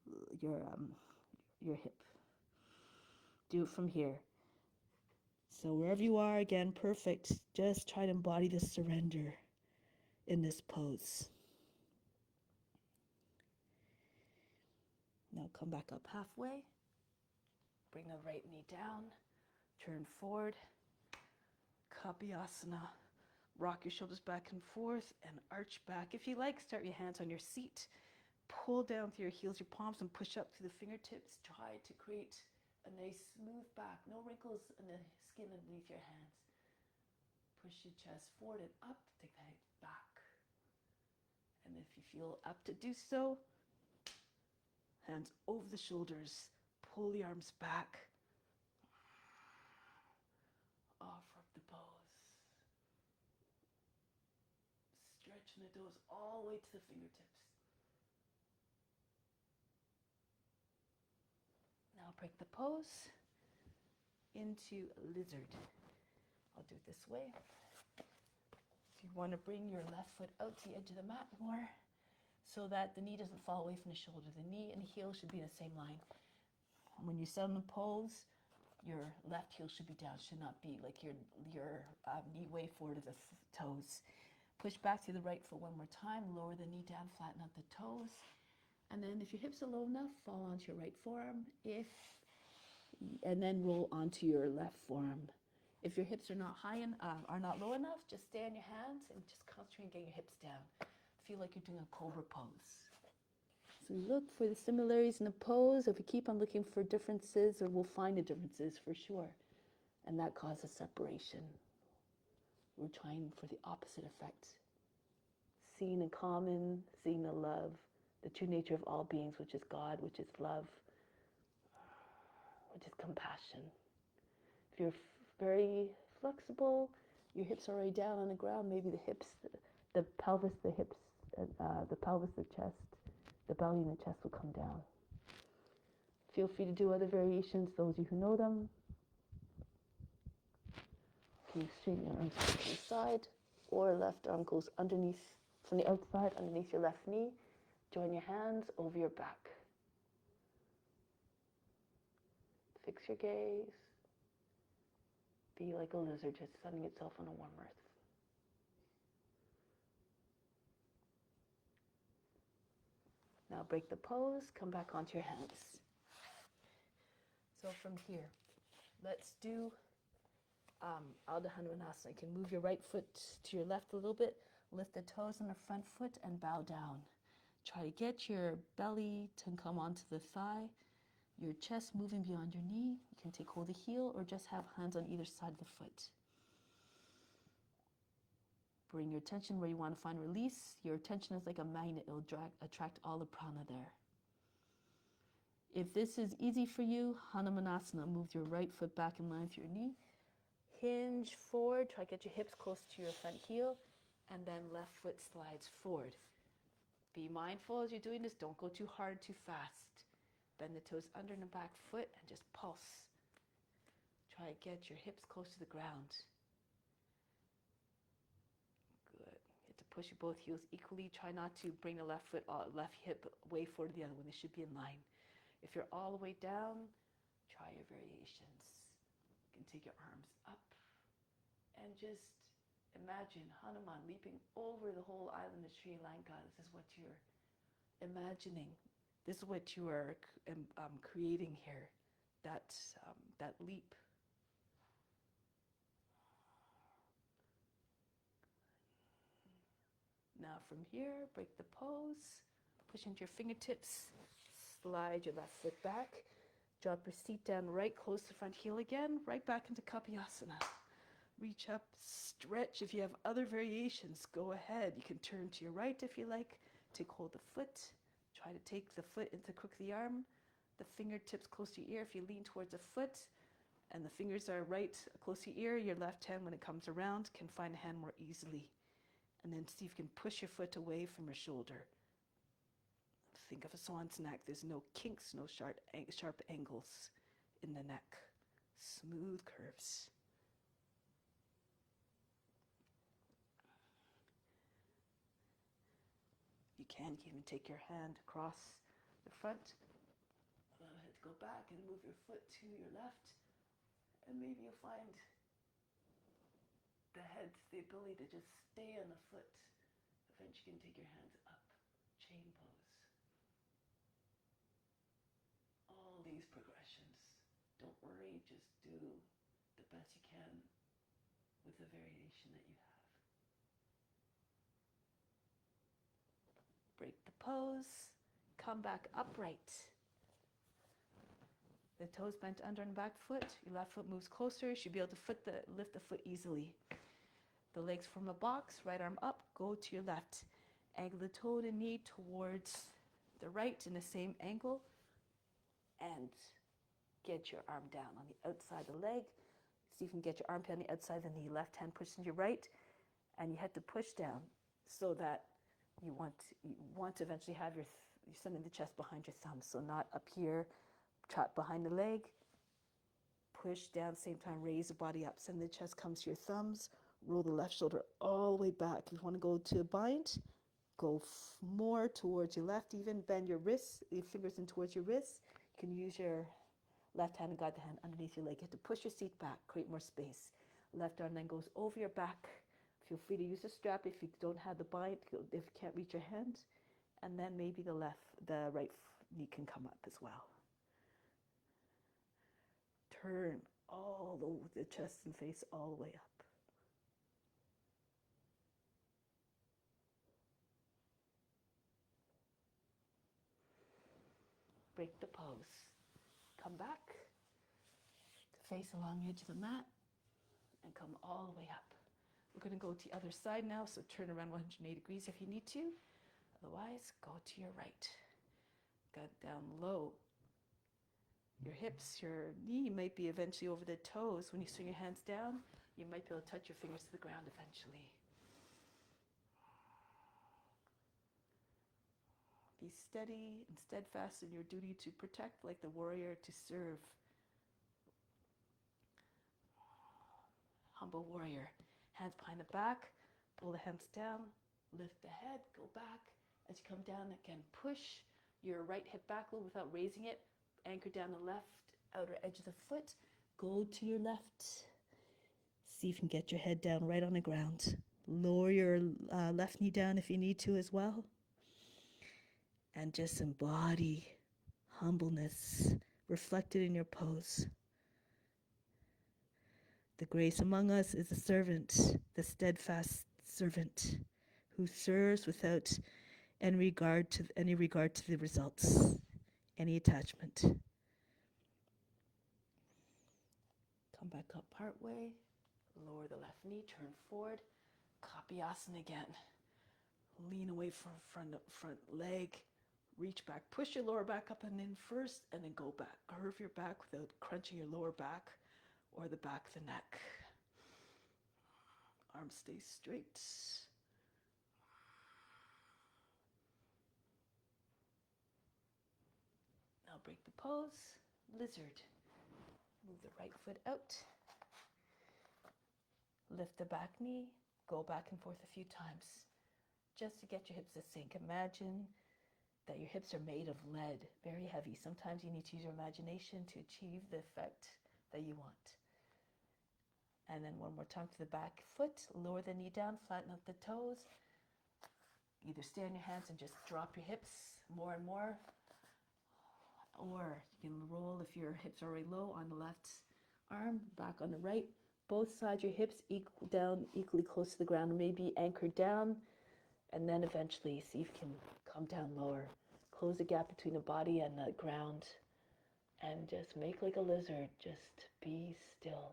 Do it from here. So wherever you are, again, perfect. Just try to embody the surrender in this pose. Now come back up halfway. Bring the right knee down. Turn forward. Kapiyasana. Rock your shoulders back and forth and arch back. If you like, start your hands on your seat. Pull down through your heels, your palms, and push up through the fingertips. Try to create a nice smooth back. No wrinkles in the skin underneath your hands. Push your chest forward and up. Take the head back. And if you feel up to do so, hands over the shoulders. Pull the arms back. Offer up the pose. Stretching the toes all the way to the fingertips. Now break the pose into a lizard. I'll do it this way. If you want to bring your left foot out to the edge of the mat more so that the knee doesn't fall away from the shoulder. The knee and the heel should be in the same line. When you sit in the pose, your left heel should be down, should not be like your knee way forward of the toes. Push back to the right foot one more time. Lower the knee down, flatten out the toes. And then if your hips are low enough, fall onto your right forearm. And then roll onto your left forearm. If your hips are not not low enough, just stay on your hands and just concentrate on getting your hips down. Feel like you're doing a cobra pose. So look for the similarities in the pose. If we keep on looking for differences, or we'll find the differences for sure. And that causes separation. We're trying for the opposite effect. Seeing in common, seeing the love, the true nature of all beings, which is God, which is love, which is compassion. If you're very flexible, your hips are already down on the ground, maybe the hips, the pelvis, the hips, the pelvis, the chest, the belly and the chest will come down. Feel free to do other variations, those of you who know them. Can you straighten your arms to the side, or left arm goes underneath, from the outside, underneath your left knee. Join your hands over your back. Fix your gaze. Be like a lizard just sunning itself on a warm earth. Now break the pose, come back onto your hands. So from here, let's do Ardha Hanumanasana. You can move your right foot to your left a little bit, lift the toes on the front foot and bow down. Try to get your belly to come onto the thigh, your chest moving beyond your knee. You can take hold of the heel or just have hands on either side of the foot. Bring your attention where you want to find release. Your attention is like a magnet. It will attract all the prana there. If this is easy for you, Hanumanasana. Move your right foot back in line with your knee. Hinge forward. Try to get your hips close to your front heel. And then left foot slides forward. Be mindful as you're doing this. Don't go too hard, too fast. Bend the toes under and back foot and just pulse. Try to get your hips close to the ground. Good. You have to push your both heels equally. Try not to bring the left foot, left hip way forward the other one. They should be in line. If you're all the way down, try your variations. You can take your arms up and just imagine Hanuman leaping over the whole island of Sri Lanka. This is what you're imagining. This is what you are creating here, that leap. Now from here, break the pose, push into your fingertips, slide your left foot back, drop your seat down right close to front heel again, right back into Kapayasana. Reach up, stretch. If you have other variations, go ahead. You can turn to your right if you like. Take hold of the foot. Try to take the foot into the crook of the arm. The fingertips close to your ear if you lean towards the foot. And the fingers are right close to your ear. Your left hand, when it comes around, can find a hand more easily. And then see if you can push your foot away from your shoulder. Think of a swan's neck. There's no kinks, no sharp angles in the neck. Smooth curves. You can even take your hand across the front. Go back and move your foot to your left. And maybe you'll find the head, the ability to just stay on the foot. Eventually you can take your hands up. Chain pose. All these progressions. Don't worry, just do the best you can with the variation that you have. Break the pose. Come back upright. The toes bent under and back foot. Your left foot moves closer. You should be able to lift the foot easily. The legs from a box, right arm up, go to your left. Angle the toe and knee towards the right in the same angle. And get your arm down on the outside of the leg. See if you can get your armpit on the outside of the knee. Left hand pushes to your right. And you have to push down so that you want to eventually have your sending the chest behind your thumb. So not up here, trap behind the leg. Push down, same time, raise the body up. Send the chest comes to your thumbs. Roll the left shoulder all the way back. If you want to go to a bind, go more towards your left. Even bend your wrists, your fingers in towards your wrists. You can use your left hand and guide the hand underneath your leg. You have to push your seat back, create more space. Left arm then goes over your back. Feel free to use a strap if you don't have the bind, if you can't reach your hand. And then maybe the right knee can come up as well. Turn all over the chest and face all the way up. Break the pose. Come back. Face along the edge of the mat. And come all the way up. We're going to go to the other side now, so turn around 180 degrees if you need to. Otherwise, go to your right. Gut down low. Your hips, your knee might be eventually over the toes. When you swing your hands down, you might be able to touch your fingers to the ground eventually. Be steady and steadfast in your duty to protect, like the warrior to serve. Humble warrior. Hands behind the back, pull the hands down, lift the head, go back. As you come down again, push your right hip back a little without raising it. Anchor down the left outer edge of the foot. Go to your left. See if you can get your head down right on the ground. Lower your left knee down if you need to as well. And just embody humbleness reflected in your pose. The grace among us is the servant, the steadfast servant who serves without any regard to the results, any attachment. Come back up part way, lower the left knee, turn forward, Kapayasana again. Lean away from front leg, reach back, push your lower back up and in first, and then go back. Curve your back without crunching your lower back or the back of the neck. Arms stay straight. Now break the pose, lizard. Move the right foot out. Lift the back knee. Go back and forth a few times just to get your hips to sink. Imagine that your hips are made of lead, very heavy. Sometimes you need to use your imagination to achieve the effect that you want. And then one more time to the back foot. Lower the knee down, flatten out the toes. Either stay on your hands and just drop your hips more and more. Or you can roll if your hips are already low on the left arm, back on the right. Both sides of your hips down equally close to the ground, or maybe anchored down. And then eventually see if you can come down lower. Close the gap between the body and the ground. And just make like a lizard. Just be still.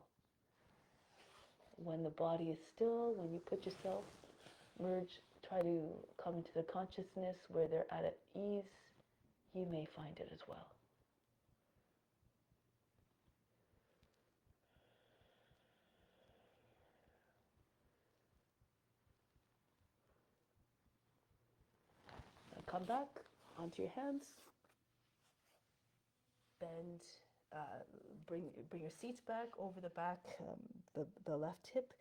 When the body is still, when you put yourself, try to come into the consciousness where they're at ease, you may find it as well. Now come back onto your hands. Bend, bring your seats back over the back, the left hip.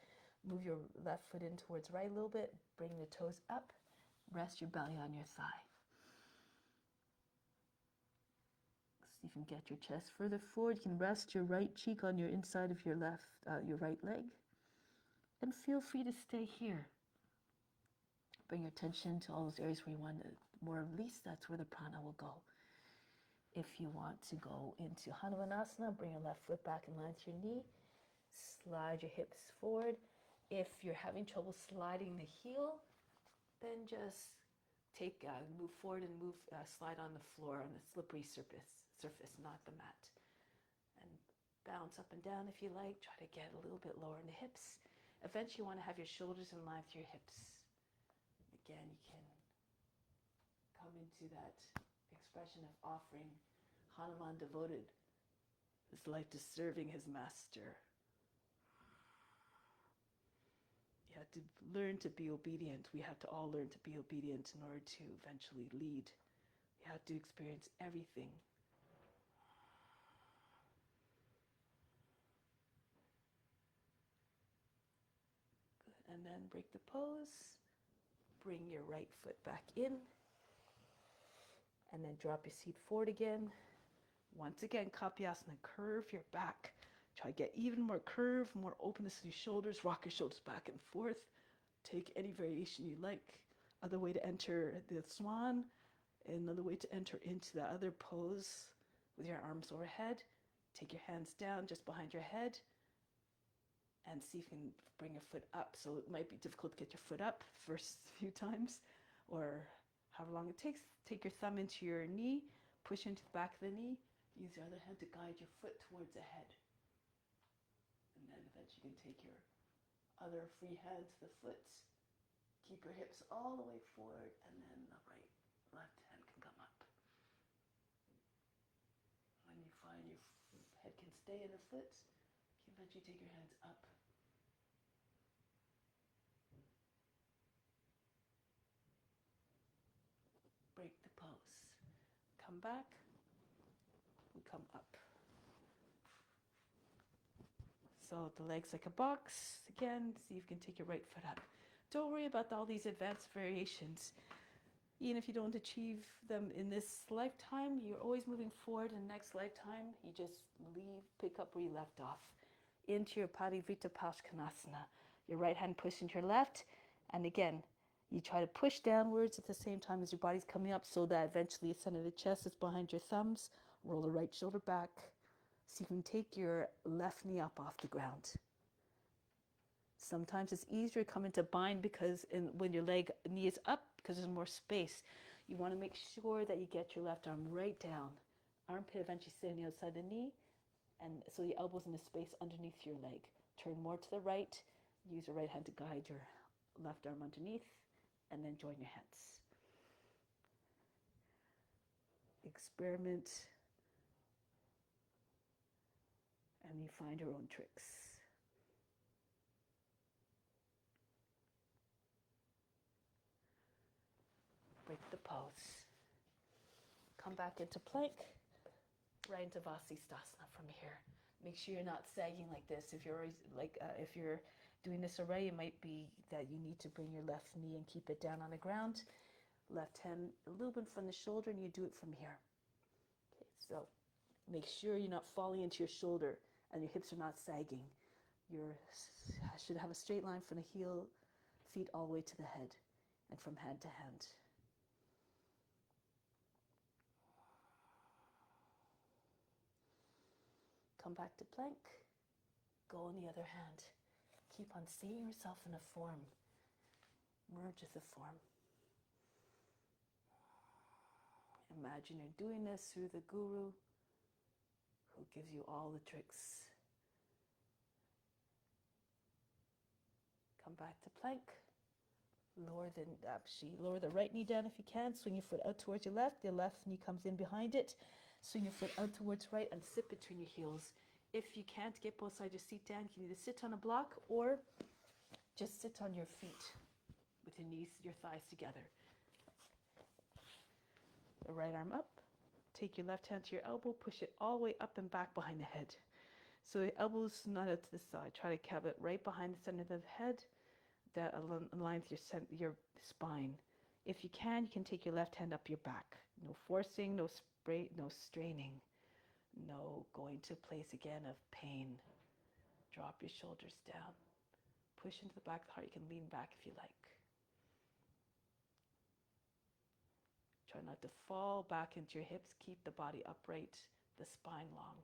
Move your left foot in towards right a little bit. Bring the toes up. Rest your belly on your thigh. See if you can get your chest further forward. You can rest your right cheek on your inside of your your right leg. And feel free to stay here. Bring your attention to all those areas where you want to more release. That's where the prana will go. If you want to go into Hanumanasana, bring your left foot back in line with your knee. Slide your hips forward. If you're having trouble sliding the heel, then just move forward and slide on the floor on the slippery surface, not the mat. And bounce up and down if you like. Try to get a little bit lower in the hips. Eventually you want to have your shoulders in line with your hips. Again, you can come into that expression of offering. Hanuman devoted his life to serving his master. You have to learn to be obedient. We have to all learn to be obedient in order to eventually lead. You have to experience everything. Good. And then break the pose. Bring your right foot back in. And then drop your seat forward again. Once again, Kapyasana, curve your back. Try to get even more curve, more openness to your shoulders. Rock your shoulders back and forth. Take any variation you like. Other way to enter the swan. Another way to enter into the other pose with your arms overhead. Take your hands down just behind your head. And see if you can bring your foot up. So it might be difficult to get your foot up first few times. Or however long it takes. Take your thumb into your knee. Push into the back of the knee. Use your other hand to guide your foot towards the head. And then eventually you can take your other free hand to the foot. Keep your hips all the way forward, and then the left hand can come up. When you find your head can stay in the foot, you can eventually take your hands up. Break the pose. Come back. We come up. So the legs like a box. Again, see if you can take your right foot up. Don't worry about all these advanced variations. Even if you don't achieve them in this lifetime, you're always moving forward. In the next lifetime, you just pick up where you left off. Into your Parivrtta Paskonasana. Your right hand pushed into your left. And again, you try to push downwards at the same time as your body's coming up so that eventually the center of the chest is behind your thumbs. Roll the right shoulder back. So you can take your left knee up off the ground. Sometimes it's easier to come into bind when your knee is up because there's more space. You want to make sure that you get your left arm right down. Armpit eventually sitting outside the knee, and so the elbow's in the space underneath your leg. Turn more to the right. Use your right hand to guide your left arm underneath, and then join your hands. Experiment, and you find your own tricks. Break the pose. Come back into plank. right into Vasisthasana from here. Make sure you're not sagging like this. If you're if you're doing this already, it might be that you need to bring your left knee and keep it down on the ground. Left hand a little bit from the shoulder, and you do it from here. Okay, so make sure you're not falling into your shoulder and your hips are not sagging. You should have a straight line from the heel, feet all the way to the head, and from hand to hand. Come back to plank. Go on the other hand. Keep on seeing yourself in a form. Merge with the form. Imagine you're doing this through the guru who gives you all the tricks. Come back to plank. Lower the right knee down if you can. Swing your foot out towards your left. The left knee comes in behind it. Swing your foot out towards right and sit between your heels. If you can't get both sides of your seat down, you can either sit on a block or just sit on your feet with your knees, your thighs together. The right arm up. Take your left hand to your elbow. Push it all the way up and back behind the head. So the elbow's not out to the side. Try to have it right behind the center of the head. That aligns your spine. If you can take your left hand up your back. No forcing, no straining, no going to a place again of pain. Drop your shoulders down. Push into the back of the heart. You can lean back if you like. Try not to fall back into your hips. Keep the body upright, the spine long.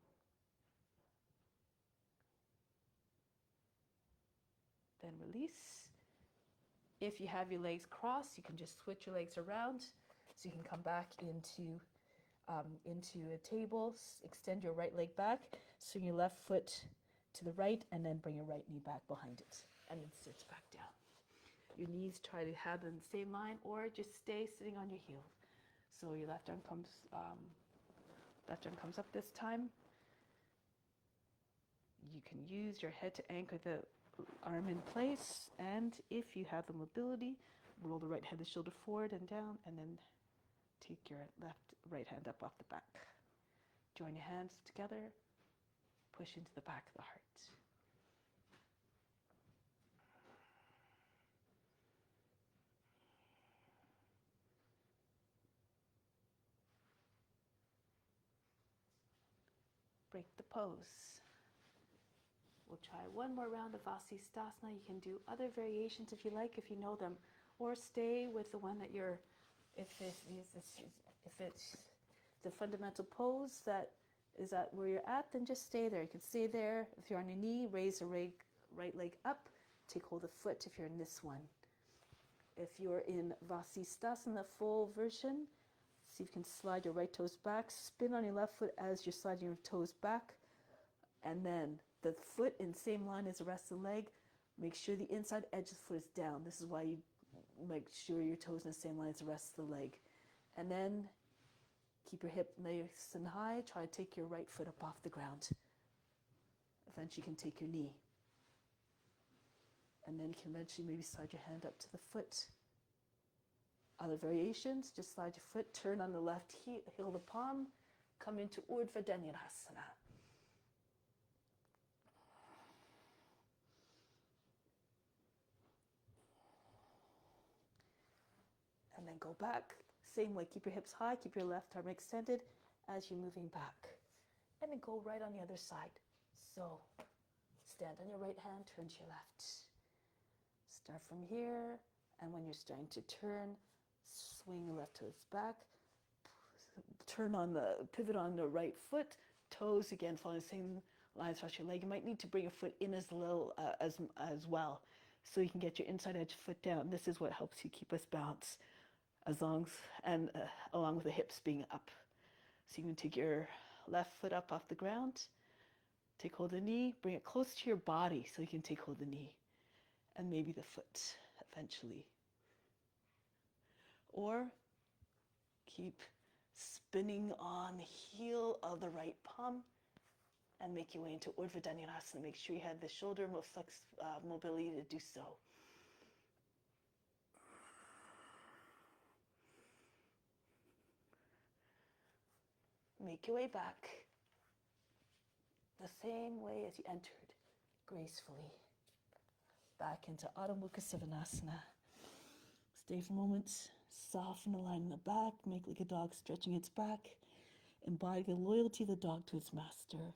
Then release. If you have your legs crossed, you can just switch your legs around. So you can come back into a table. Extend your right leg back. Swing your left foot to the right, and then bring your right knee back behind it. And then sit back down. Your knees, try to have them in the same line, or just stay sitting on your heel. So your left arm comes up this time. You can use your head to anchor the arm in place, and if you have the mobility, roll the right head and shoulder forward and down, and then take your right hand up off the back. Join your hands together, push into the back of the heart. Break the pose. We'll try one more round of Vasisthasana. You can do other variations if you like, if you know them, or stay with the one that you're, if it's the fundamental pose that is at where you're at, then just stay there. You can stay there. If you're on your knee, raise the right leg up. Take hold of the foot if you're in this one. If you're in Vasisthasana, full version, see if you can slide your right toes back. Spin on your left foot as you're sliding your toes back. And then the foot in the same line as the rest of the leg. Make sure the inside edge of the foot is down. This is why you make sure your toes in the same line as the rest of the leg. And then keep your hip nice and high. Try to take your right foot up off the ground. Eventually you can take your knee. And then you can eventually maybe slide your hand up to the foot. Other variations, just slide your foot, turn on the left heel the palm, come into Urdhva Dhanurasana. And then go back, same way, keep your hips high, keep your left arm extended as you're moving back. And then go right on the other side. So, stand on your right hand, turn to your left. Start from here, and when you're starting to turn, swing your left toes back, pivot on the right foot, toes again following the same lines across your leg. You might need to bring your foot in as little as well, so you can get your inside edge foot down. This is what helps you keep us balanced, along with the hips being up. So you can take your left foot up off the ground, take hold of the knee, bring it close to your body so you can take hold of the knee, and maybe the foot eventually. Or keep spinning on the heel of the right palm and make your way into Urdhva Dhanurasana. Make sure you have the shoulder mobility to do so. Make your way back. the same way as you entered, gracefully. Back into Adho Mukha Svanasana. Stay for a moment, soften the line in the back, make like a dog stretching its back, embody the loyalty of the dog to its master.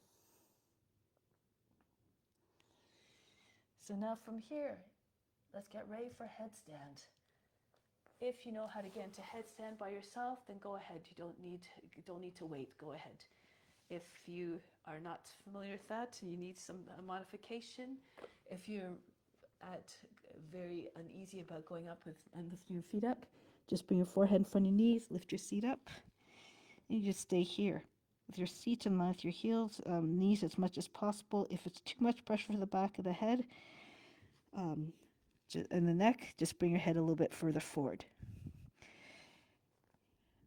So now from here, let's get ready for headstand. If you know how to get into headstand by yourself, then go ahead. You don't need to wait. Go ahead. If you are not familiar with that and you need some modification, if you're very uneasy about going up and lifting your feet up, just bring your forehead in front of your knees, lift your seat up, and you just stay here with your seat in line with your heels, knees as much as possible. If it's too much pressure for the back of the head and the neck, just bring your head a little bit further forward.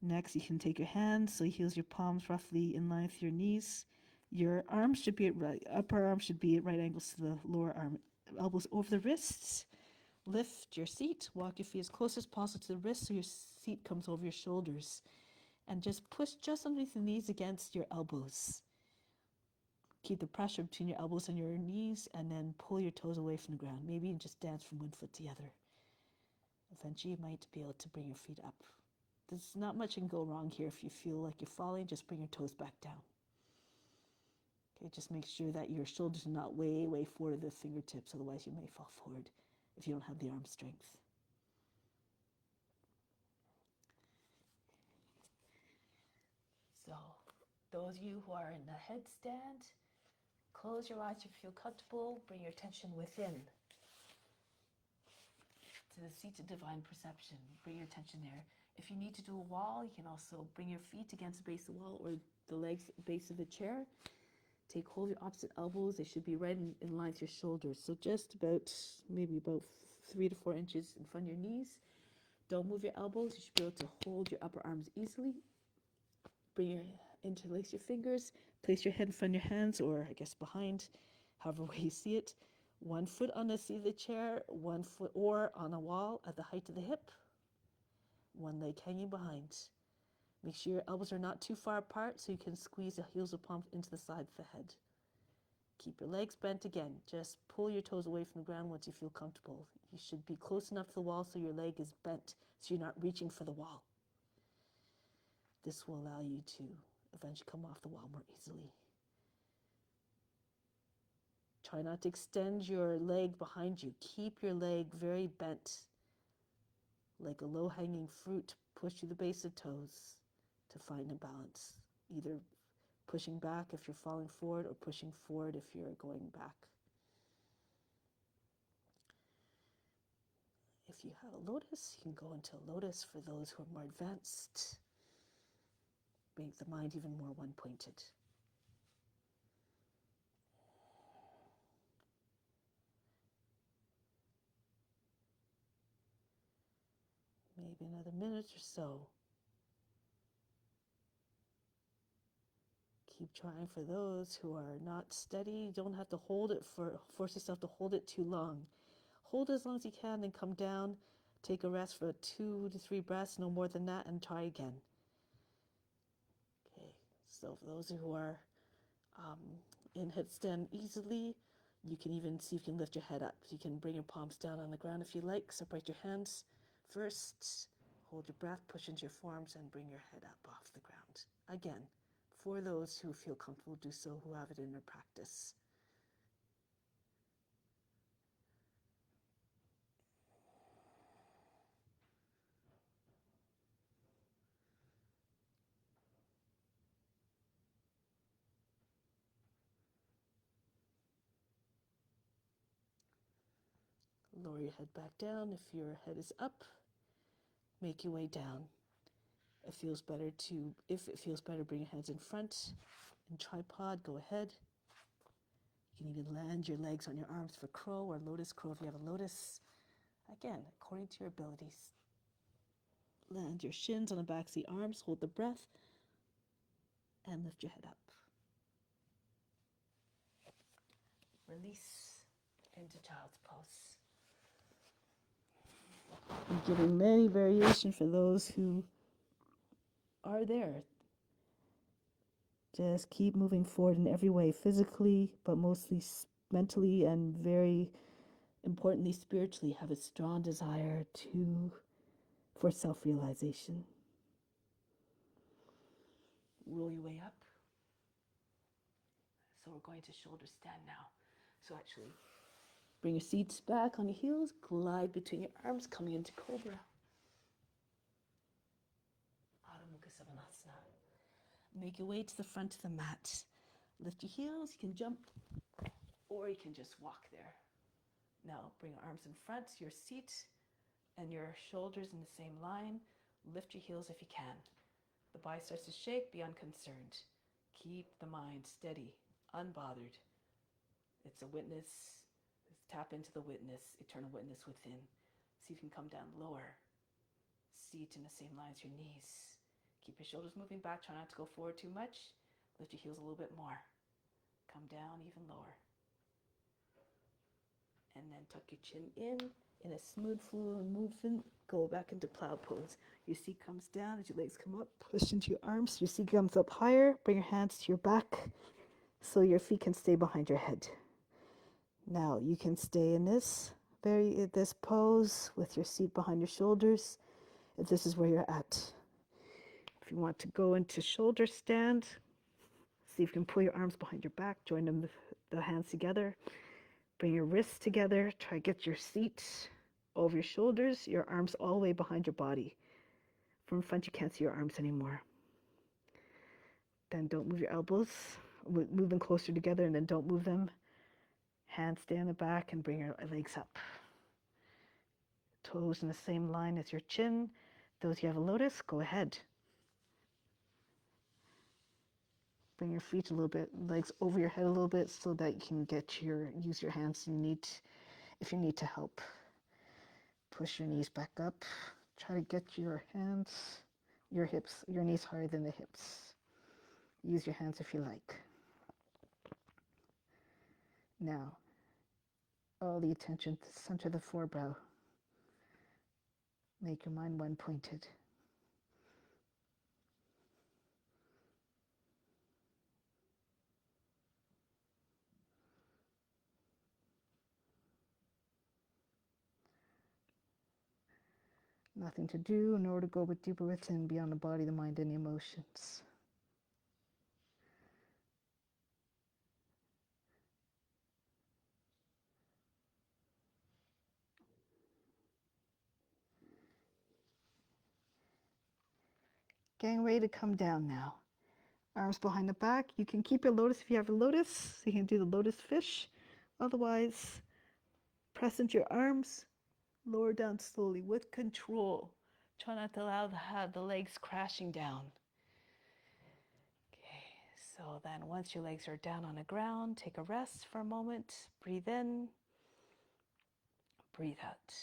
Next, you can take your hands, so heels, your palms roughly in line with your knees. Your arms should be upper arms should be at right angles to the lower arm. Elbows over the wrists. Lift your seat. Walk your feet as close as possible to the wrist so your seat comes over your shoulders. And just push just underneath the knees against your elbows. Keep the pressure between your elbows and your knees, and then pull your toes away from the ground. Maybe you just dance from one foot to the other. Eventually, you might be able to bring your feet up. There's not much can go wrong here. If you feel like you're falling, just bring your toes back down. Okay, just make sure that your shoulders are not way, way forward of the fingertips. Otherwise, you may fall forward if you don't have the arm strength. So, those of you who are in the headstand, close your eyes if you feel comfortable. Bring your attention within to the seat of divine perception. Bring your attention there. If you need to do a wall, you can also bring your feet against the base of the wall or the legs at the base of the chair. Take hold of your opposite elbows. They should be right in line with your shoulders. So just maybe about 3 to 4 inches in front of your knees. Don't move your elbows. You should be able to hold your upper arms easily. Interlace your fingers. Place your head in front of your hands, or I guess behind, however way you see it. 1 foot on the seat of the chair, 1 foot or on a wall at the height of the hip. 1 leg hanging behind. Make sure your elbows are not too far apart so you can squeeze the heels of palms into the side of the head. Keep your legs bent again. Just pull your toes away from the ground once you feel comfortable. You should be close enough to the wall so your leg is bent so you're not reaching for the wall. This will allow you to eventually come off the wall more easily. Try not to extend your leg behind you. Keep your leg very bent, like a low-hanging fruit. Push to the base of toes to find a balance. Either pushing back if you're falling forward or pushing forward if you're going back. If you have a lotus, you can go into a lotus for those who are more advanced. Make the mind even more one-pointed. Maybe another minute or so. Keep trying for those who are not steady. You don't have to force yourself to hold it too long. Hold it as long as you can, then come down. Take a rest for 2 to 3 breaths, no more than that, and try again. Okay, so for those who are in headstand easily, you can even see if you can lift your head up. You can bring your palms down on the ground if you like. Separate your hands first. Hold your breath, push into your forearms, and bring your head up off the ground. Again, for those who feel comfortable, do so, who have it in their practice. Lower your head back down. If your head is up, make your way down. If it feels better, bring your hands in front. In tripod, go ahead. You can even land your legs on your arms for crow or lotus crow if you have a lotus. Again, according to your abilities. Land your shins on the backs of the arms, hold the breath, and lift your head up. Release into child's pose. I'm giving many variations for those who are there. Just keep moving forward in every way, physically, but mostly mentally, and very importantly, spiritually. Have a strong desire for self-realization. Roll your way up. So we're going to shoulder stand now. So actually, bring your seats back on your heels, glide between your arms, coming into Cobra. Adho Mukha Savasana. Make your way to the front of the mat. Lift your heels, you can jump, or you can just walk there. Now bring your arms in front, your seat, and your shoulders in the same line. Lift your heels if you can. The body starts to shake, be unconcerned. Keep the mind steady, unbothered. It's a witness. Tap into the witness, eternal witness within. See if you can come down lower. Seat in the same line as your knees. Keep your shoulders moving back. Try not to go forward too much. Lift your heels a little bit more. Come down even lower. And then tuck your chin in a smooth flow movement. Go back into plow pose. Your seat comes down as your legs come up. Push into your arms. Your seat comes up higher. Bring your hands to your back so your feet can stay behind your head. Now you can stay in this pose with your seat behind your shoulders if this is where you're at. If you want to go into shoulder stand, see if you can pull your arms behind your back, join the hands together, bring your wrists together, try to get your seat over your shoulders, your arms all the way behind your body. From front you can't see your arms anymore. Then don't move your elbows, move them closer together and then don't move them. Hands stay on the back and bring your legs up. Toes in the same line as your chin. Those you have a lotus, go ahead. Bring your feet a little bit, legs over your head a little bit so that you can use your hands if you need to help. Push your knees back up. Try to get your knees higher than the hips. Use your hands if you like. Now, all the attention to the center of the forebrow. Make your mind one pointed. Nothing to do in order to go deeper within, beyond the body, the mind, and the emotions. Getting ready to come down now. Arms behind the back. You can keep your lotus if you have a lotus. So you can do the lotus fish. Otherwise, press into your arms. Lower down slowly with control. Try not to allow the legs crashing down. Okay, so then once your legs are down on the ground, take a rest for a moment. Breathe in. Breathe out.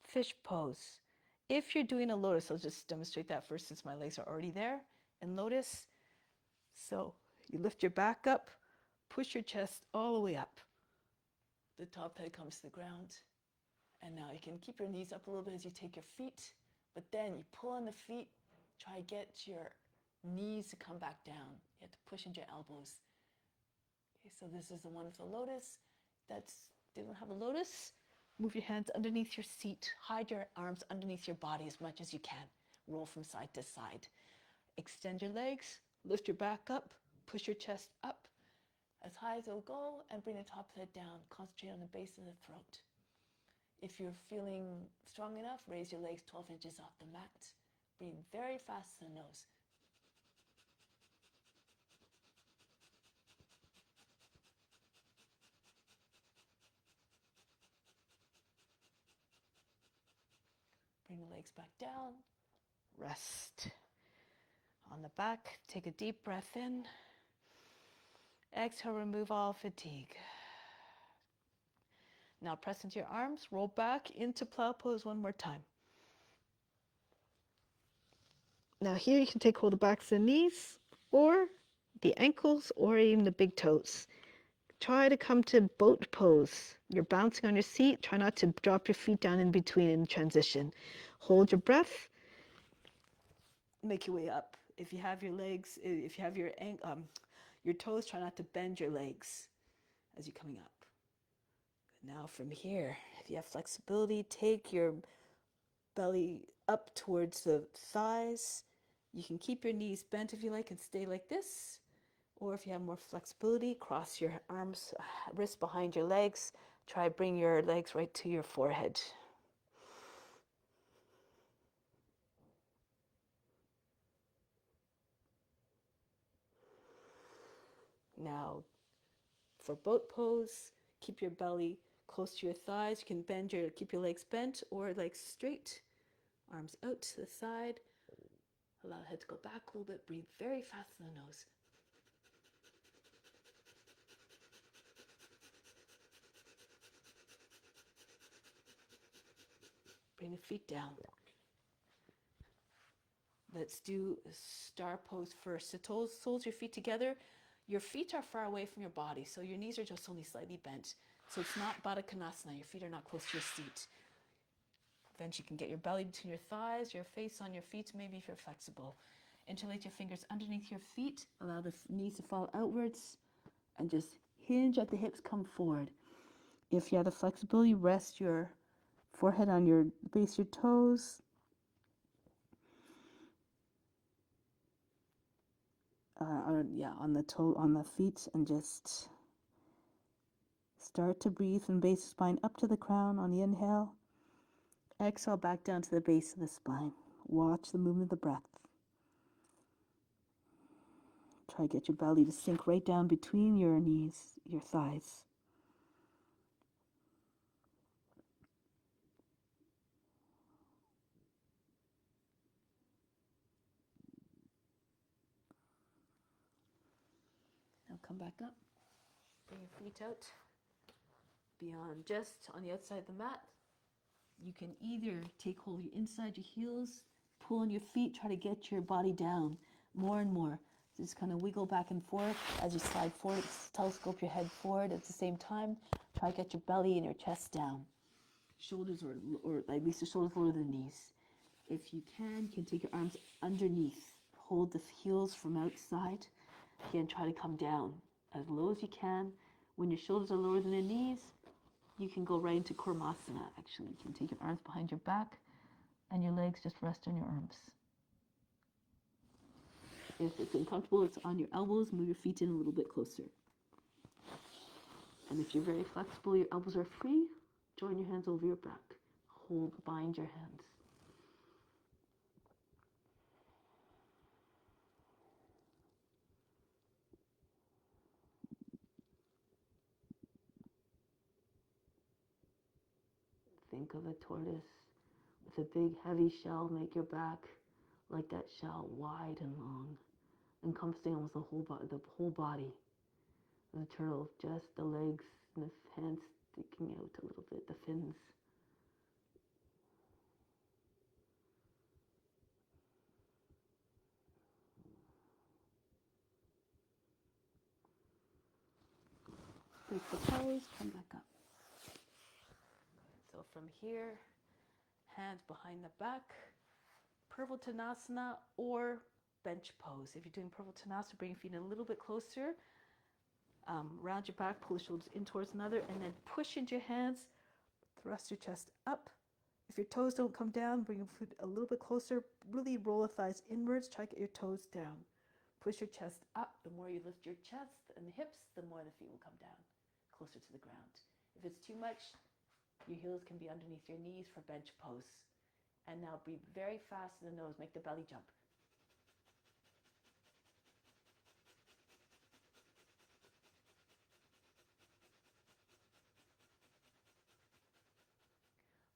Fish pose. If you're doing a lotus, I'll just demonstrate that first since my legs are already there. And lotus, so you lift your back up, push your chest all the way up. The top head comes to the ground. And now you can keep your knees up a little bit as you take your feet, but then you pull on the feet, try to get your knees to come back down. You have to push into your elbows. Okay, so this is the one with the lotus. Didn't have a lotus. Move your hands underneath your seat. Hide your arms underneath your body as much as you can. Roll from side to side. Extend your legs, lift your back up, push your chest up as high as it'll go, and bring the top head down. Concentrate on the base of the throat. If you're feeling strong enough, raise your legs 12 inches off the mat. Breathe very fast through the nose. Bring the legs back down. Rest. On the back, take a deep breath in. Exhale, remove all fatigue. Now press into your arms, roll back into plow pose one more time. Now here you can take hold of the backs of the knees, or the ankles, or even the big toes. Try to come to boat pose. You're bouncing on your seat. Try not to drop your feet down in between in transition. Hold your breath. Make your way up. if you have your legs, if you have your toes, try not to bend your legs as you're coming up. Now from here, if you have flexibility, take your belly up towards the thighs. You can keep your knees bent if you like and stay like this. Or if you have more flexibility, cross your arms, wrists behind your legs. Try bring your legs right to your forehead. Now, for boat pose, keep your belly close to your thighs. You can keep your legs bent or legs straight. Arms out to the side. Allow the head to go back a little bit. Breathe very fast in the nose. Bring the feet down. Let's do a star pose first. So soles your feet together. Your feet are far away from your body, so your knees are just only slightly bent. So it's not Baddha Konasana. Your feet are not close to your seat. Then you can get your belly between your thighs, your face on your feet, maybe if you're flexible. Interlace your fingers underneath your feet. Allow the knees to fall outwards and just hinge at the hips, come forward. If you have the flexibility, rest your forehead on your base of your toes. On the feet, and just start to breathe from base of the spine up to the crown on the inhale. Exhale back down to the base of the spine. Watch the movement of the breath. Try to get your belly to sink right down between your knees, your thighs. Now come back up. Bring your feet out. Beyond just on the outside of the mat. You can either take hold of your inside your heels, pull on your feet, try to get your body down more and more. Just kind of wiggle back and forth as you slide forward. Telescope your head forward at the same time. Try to get your belly and your chest down. Shoulders or at least the shoulders lower than the knees. If you can take your arms underneath. Hold the heels from outside. Again, try to come down as low as you can. When your shoulders are lower than the knees, you can go right into Kurmasana, actually. You can take your arms behind your back and your legs just rest on your arms. If it's uncomfortable, it's on your elbows. Move your feet in a little bit closer. And if you're very flexible, your elbows are free, join your hands over your back. Bind your hands. Think of a tortoise with a big heavy shell. Make your back like that shell, wide and long, encompassing almost the whole body. The turtle, just the legs and the hands sticking out a little bit, the fins. Break the pose, come back up. So from here, hands behind the back, Purvottanasana or bench pose. If you're doing Purvottanasana, bring your feet in a little bit closer. Round your back, pull the shoulders in towards another, and then push into your hands, thrust your chest up. If your toes don't come down, bring your foot a little bit closer. Really roll the thighs inwards. Try to get your toes down. Push your chest up. The more you lift your chest and the hips, the more the feet will come down, closer to the ground. If it's too much, your heels can be underneath your knees for bench pose. And now breathe very fast in the nose. Make the belly jump.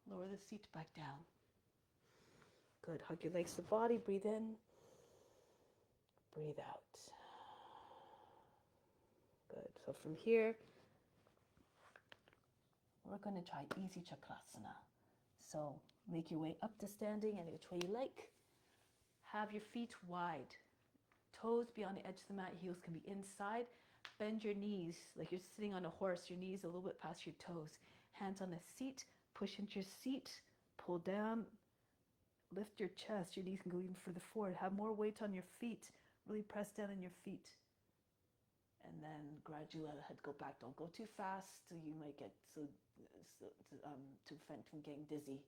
Lower the seat back down. Good. Hug your legs to the body. Breathe in. Breathe out. Good. So from here, we're going to try easy Chakrasana. So make your way up to standing any which way you like. Have your feet wide. Toes be on the edge of the mat. Heels can be inside. Bend your knees like you're sitting on a horse. Your knees a little bit past your toes. Hands on the seat. Push into your seat. Pull down. lift your chest. Your knees can go even further forward. Have more weight on your feet. Really press down on your feet. And then gradually let the head go back. Don't go too fast, so you might get to prevent from getting dizzy.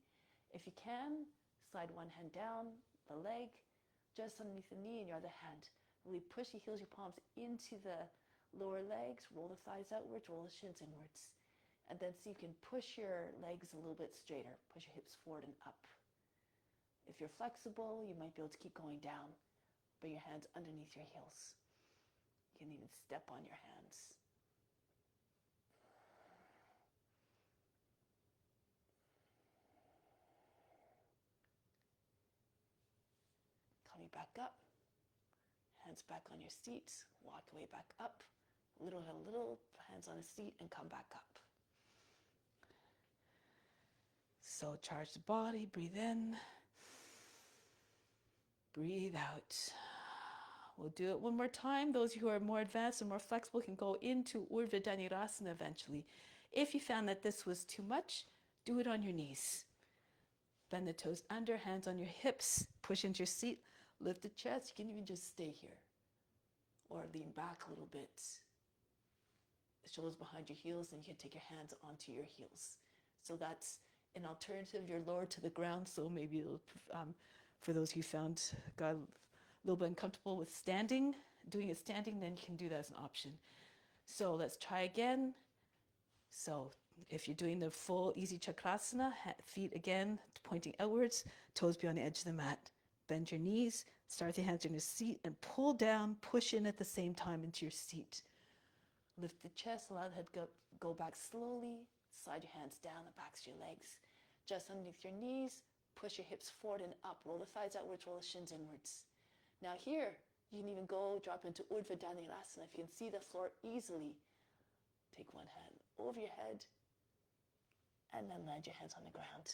If you can, slide one hand down the leg, just underneath the knee, and your other hand. Really push the heels, your palms into the lower legs. Roll the thighs outwards, roll the shins inwards. And then see if you can push your legs a little bit straighter. Push your hips forward and up. If you're flexible, you might be able to keep going down. Bring your hands underneath your heels. You can even step on your hands. Coming back up. Hands back on your seat. Walk your way back up. Little at a little. Hands on the seat and come back up. So charge the body. Breathe in. Breathe out. We'll do it one more time. Those who are more advanced and more flexible can go into Urdhva Dhanurasana eventually. If you found that this was too much, do it on your knees. Bend the toes under, hands on your hips, push into your seat, lift the chest. You can even just stay here or lean back a little bit. The shoulders behind your heels, and you can take your hands onto your heels. So that's an alternative. You're lower to the ground, so maybe it'll, for those who found got a little bit uncomfortable with standing, doing it standing, then you can do that as an option. So let's try again. So if you're doing the full easy chakrasana, feet again pointing outwards, toes beyond the edge of the mat. Bend your knees, start with your hands on your seat, and pull down, push in at the same time into your seat. Lift the chest, allow the head go back slowly. Slide your hands down the backs of your legs. Just underneath your knees, push your hips forward and up. Roll the thighs outwards, roll the shins inwards. Now here, you can even go drop into Urdhva Dhanurasana. If you can see the floor easily, take one hand over your head and then land your hands on the ground.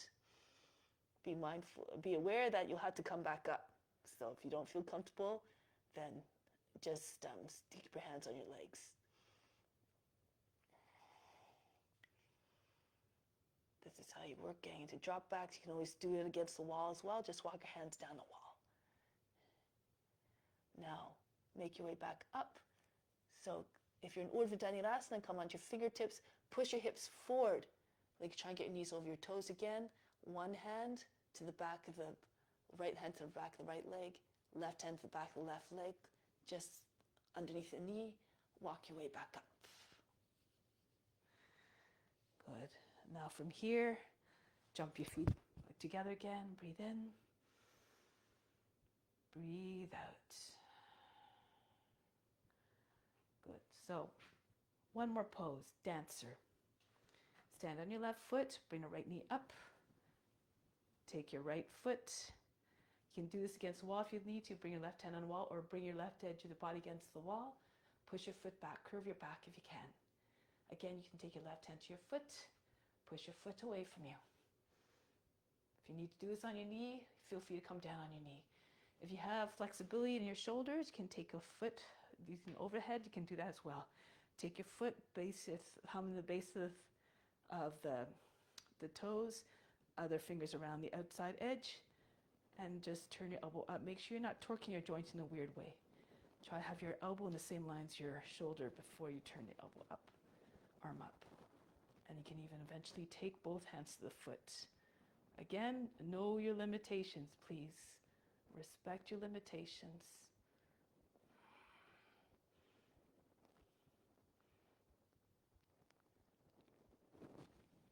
Be mindful, be aware that you'll have to come back up. So if you don't feel comfortable, then just keep your hands on your legs. This is how you work getting into drop backs. You can always do it against the wall as well. Just walk your hands down the wall. Now, make your way back up. So if you're in Urdhva Dhanurasana, come onto your fingertips, push your hips forward. Like try and get your knees over your toes again. One hand to the back of the right hand to the back of the right leg, left hand to the back of the left leg, just underneath the knee. Walk your way back up. Good. Now from here, jump your feet together again. Breathe in. Breathe out. Good. So, one more pose, dancer. Stand on your left foot, bring the right knee up. Take your right foot. You can do this against the wall if you need to. Bring your left hand on the wall or bring your left edge of the body against the wall. Push your foot back, curve your back if you can. Again, you can take your left hand to your foot, push your foot away from you. If you need to do this on your knee, feel free to come down on your knee. If you have flexibility in your shoulders, you can take a foot using overhead. You can do that as well. Take your foot, hum the base of the toes, other fingers around the outside edge, and just turn your elbow up. Make sure you're not torquing your joints in a weird way. Try to have your elbow in the same line as your shoulder before you turn the elbow up, arm up. And you can even eventually take both hands to the foot. Again, know your limitations, please. Respect your limitations.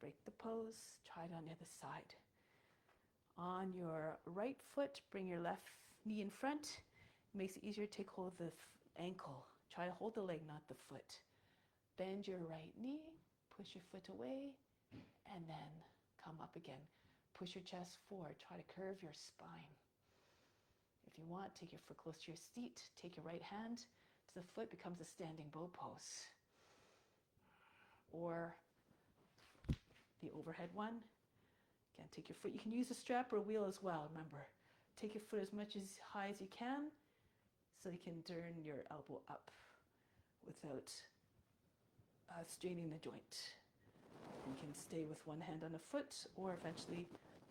Break the pose, try it on the other side. On your right foot, bring your left knee in front. It makes it easier to take hold of the ankle. Try to hold the leg, not the foot. Bend your right knee, push your foot away, and then come up again. Push your chest forward, try to curve your spine. If you want, take your foot close to your seat, take your right hand to the foot, becomes a standing bow pose. Or the overhead one. Again, take your foot. You can use a strap or a wheel as well, remember. Take your foot as much as high as you can so you can turn your elbow up without straining the joint. You can stay with one hand on the foot or eventually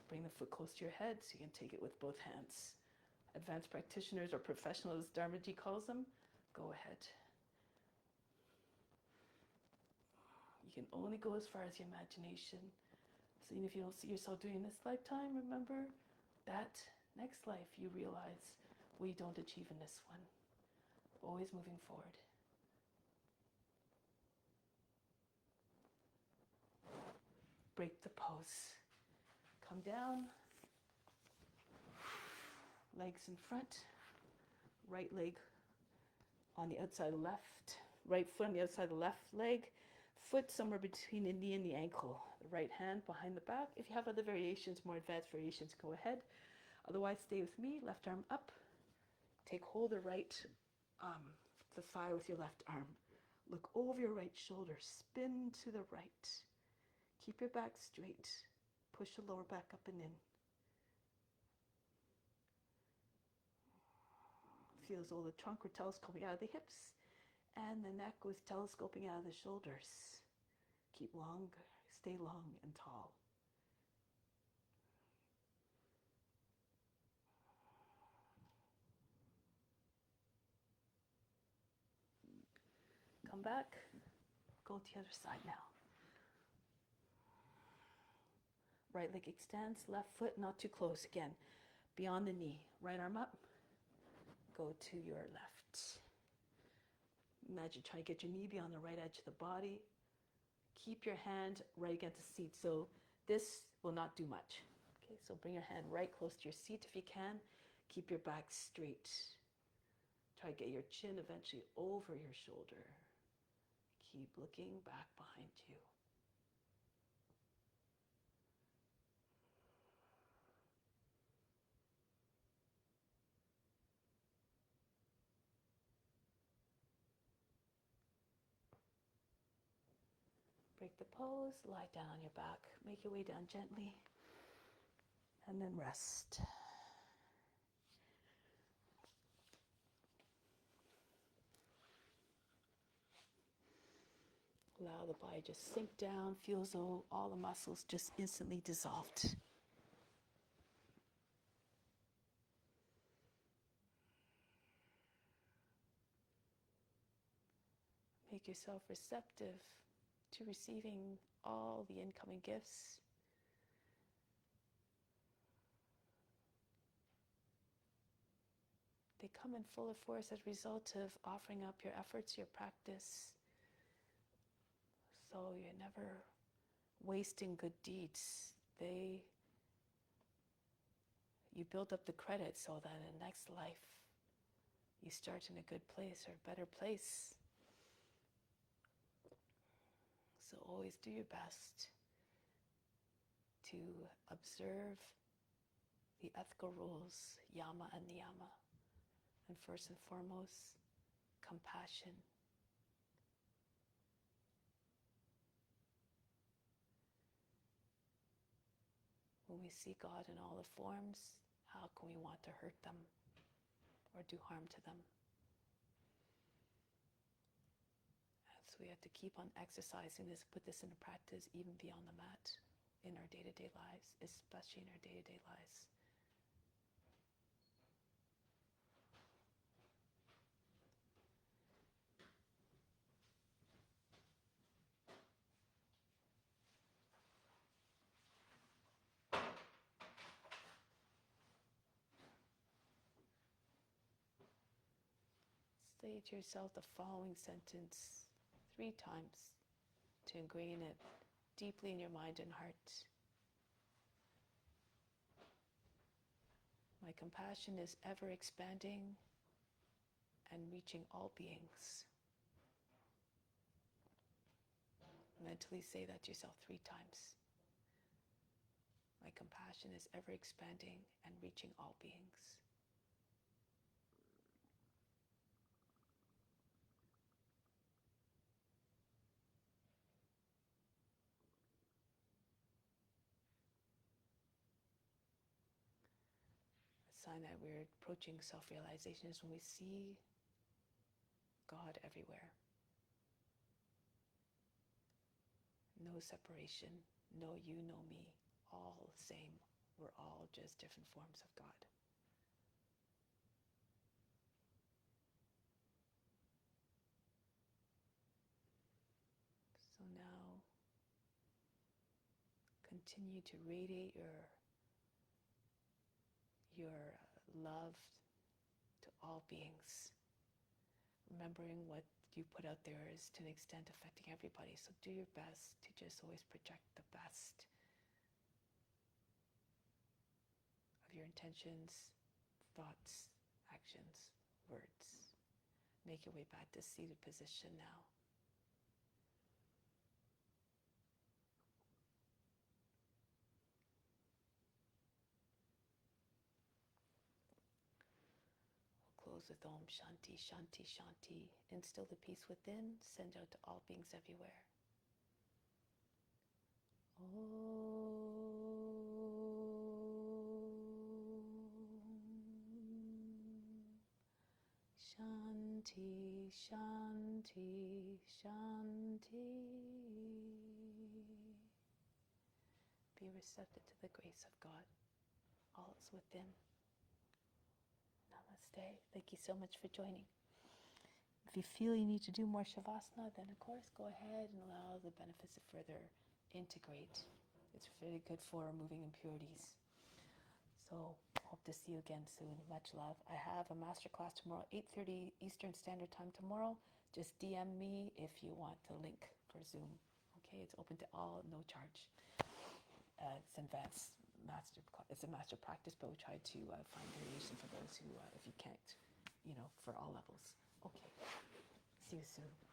Bring the foot close to your head so you can take it with both hands. Advanced practitioners or professionals, Dharma calls them, go ahead. You can only go as far as your imagination. So even if you don't see yourself doing this lifetime, remember that next life you realize what you don't achieve in this one. Always moving forward. Break the pose. Come down. Legs in front. Right leg on the outside of the left. Right foot on the outside of the left leg. Foot somewhere between the knee and the ankle. The right hand behind the back. If you have other variations, more advanced variations, go ahead. Otherwise, stay with me. Left arm up. Take hold of the thigh with your left arm. Look over your right shoulder. Spin to the right. Keep your back straight. Push the lower back up and in. Feel as though the trunk were telescoping out of the hips and the neck was telescoping out of the shoulders. Keep long, stay long and tall. Come back, go to the other side now. Right leg extends, left foot not too close. Again, beyond the knee. Right arm up, go to your left. Imagine trying to get your knee beyond the right edge of the body. Keep your hand right against the seat. So this will not do much. Okay, so bring your hand right close to your seat if you can. Keep your back straight. Try to get your chin eventually over your shoulder. Keep looking back behind you. Break the pose, lie down on your back. Make your way down gently, and then rest. Allow the body just sink down. Feel as though all the muscles just instantly dissolved. Make yourself receptive to receiving all the incoming gifts. They come in full of force as a result of offering up your efforts, your practice. So you're never wasting good deeds. You build up the credit so that in the next life you start in a good place or a better place. So always do your best to observe the ethical rules, yama and niyama. And first and foremost, compassion. When we see God in all the forms, how can we want to hurt them or do harm to them? And so we have to keep on exercising this, put this into practice even beyond the mat, in our day-to-day lives, especially in our day-to-day lives. Say to yourself the following sentence 3 times to ingrain it deeply in your mind and heart. My compassion is ever expanding and reaching all beings. Mentally say that to yourself 3 times. My compassion is ever expanding and reaching all beings. A sign that we're approaching self-realization is when we see God everywhere. No separation, no you, no me, all the same, We're all just different forms of God. So now continue to radiate your love to all beings, remembering what you put out there is to an extent affecting everybody. So do your best to just always project the best of your intentions, thoughts, actions, words. Make your way back to seated position now. We'll close with Om Shanti, Shanti, Shanti. Instill the peace within, send out to all beings everywhere. Shanti, Shanti, Shanti. Be receptive to the grace of God. All is within. Namaste. Thank you so much for joining. If you feel you need to do more Shavasana, then of course go ahead and allow the benefits to further integrate. It's really good for removing impurities. So hope to see you again soon. Much love. I have a masterclass tomorrow, 8:30 Eastern Standard Time tomorrow. Just DM me if you want the link for Zoom. Okay, it's open to all, no charge. It's advanced master. It's a master practice, but we try to find variation for those who, if you can't, for all levels. Okay. See you soon.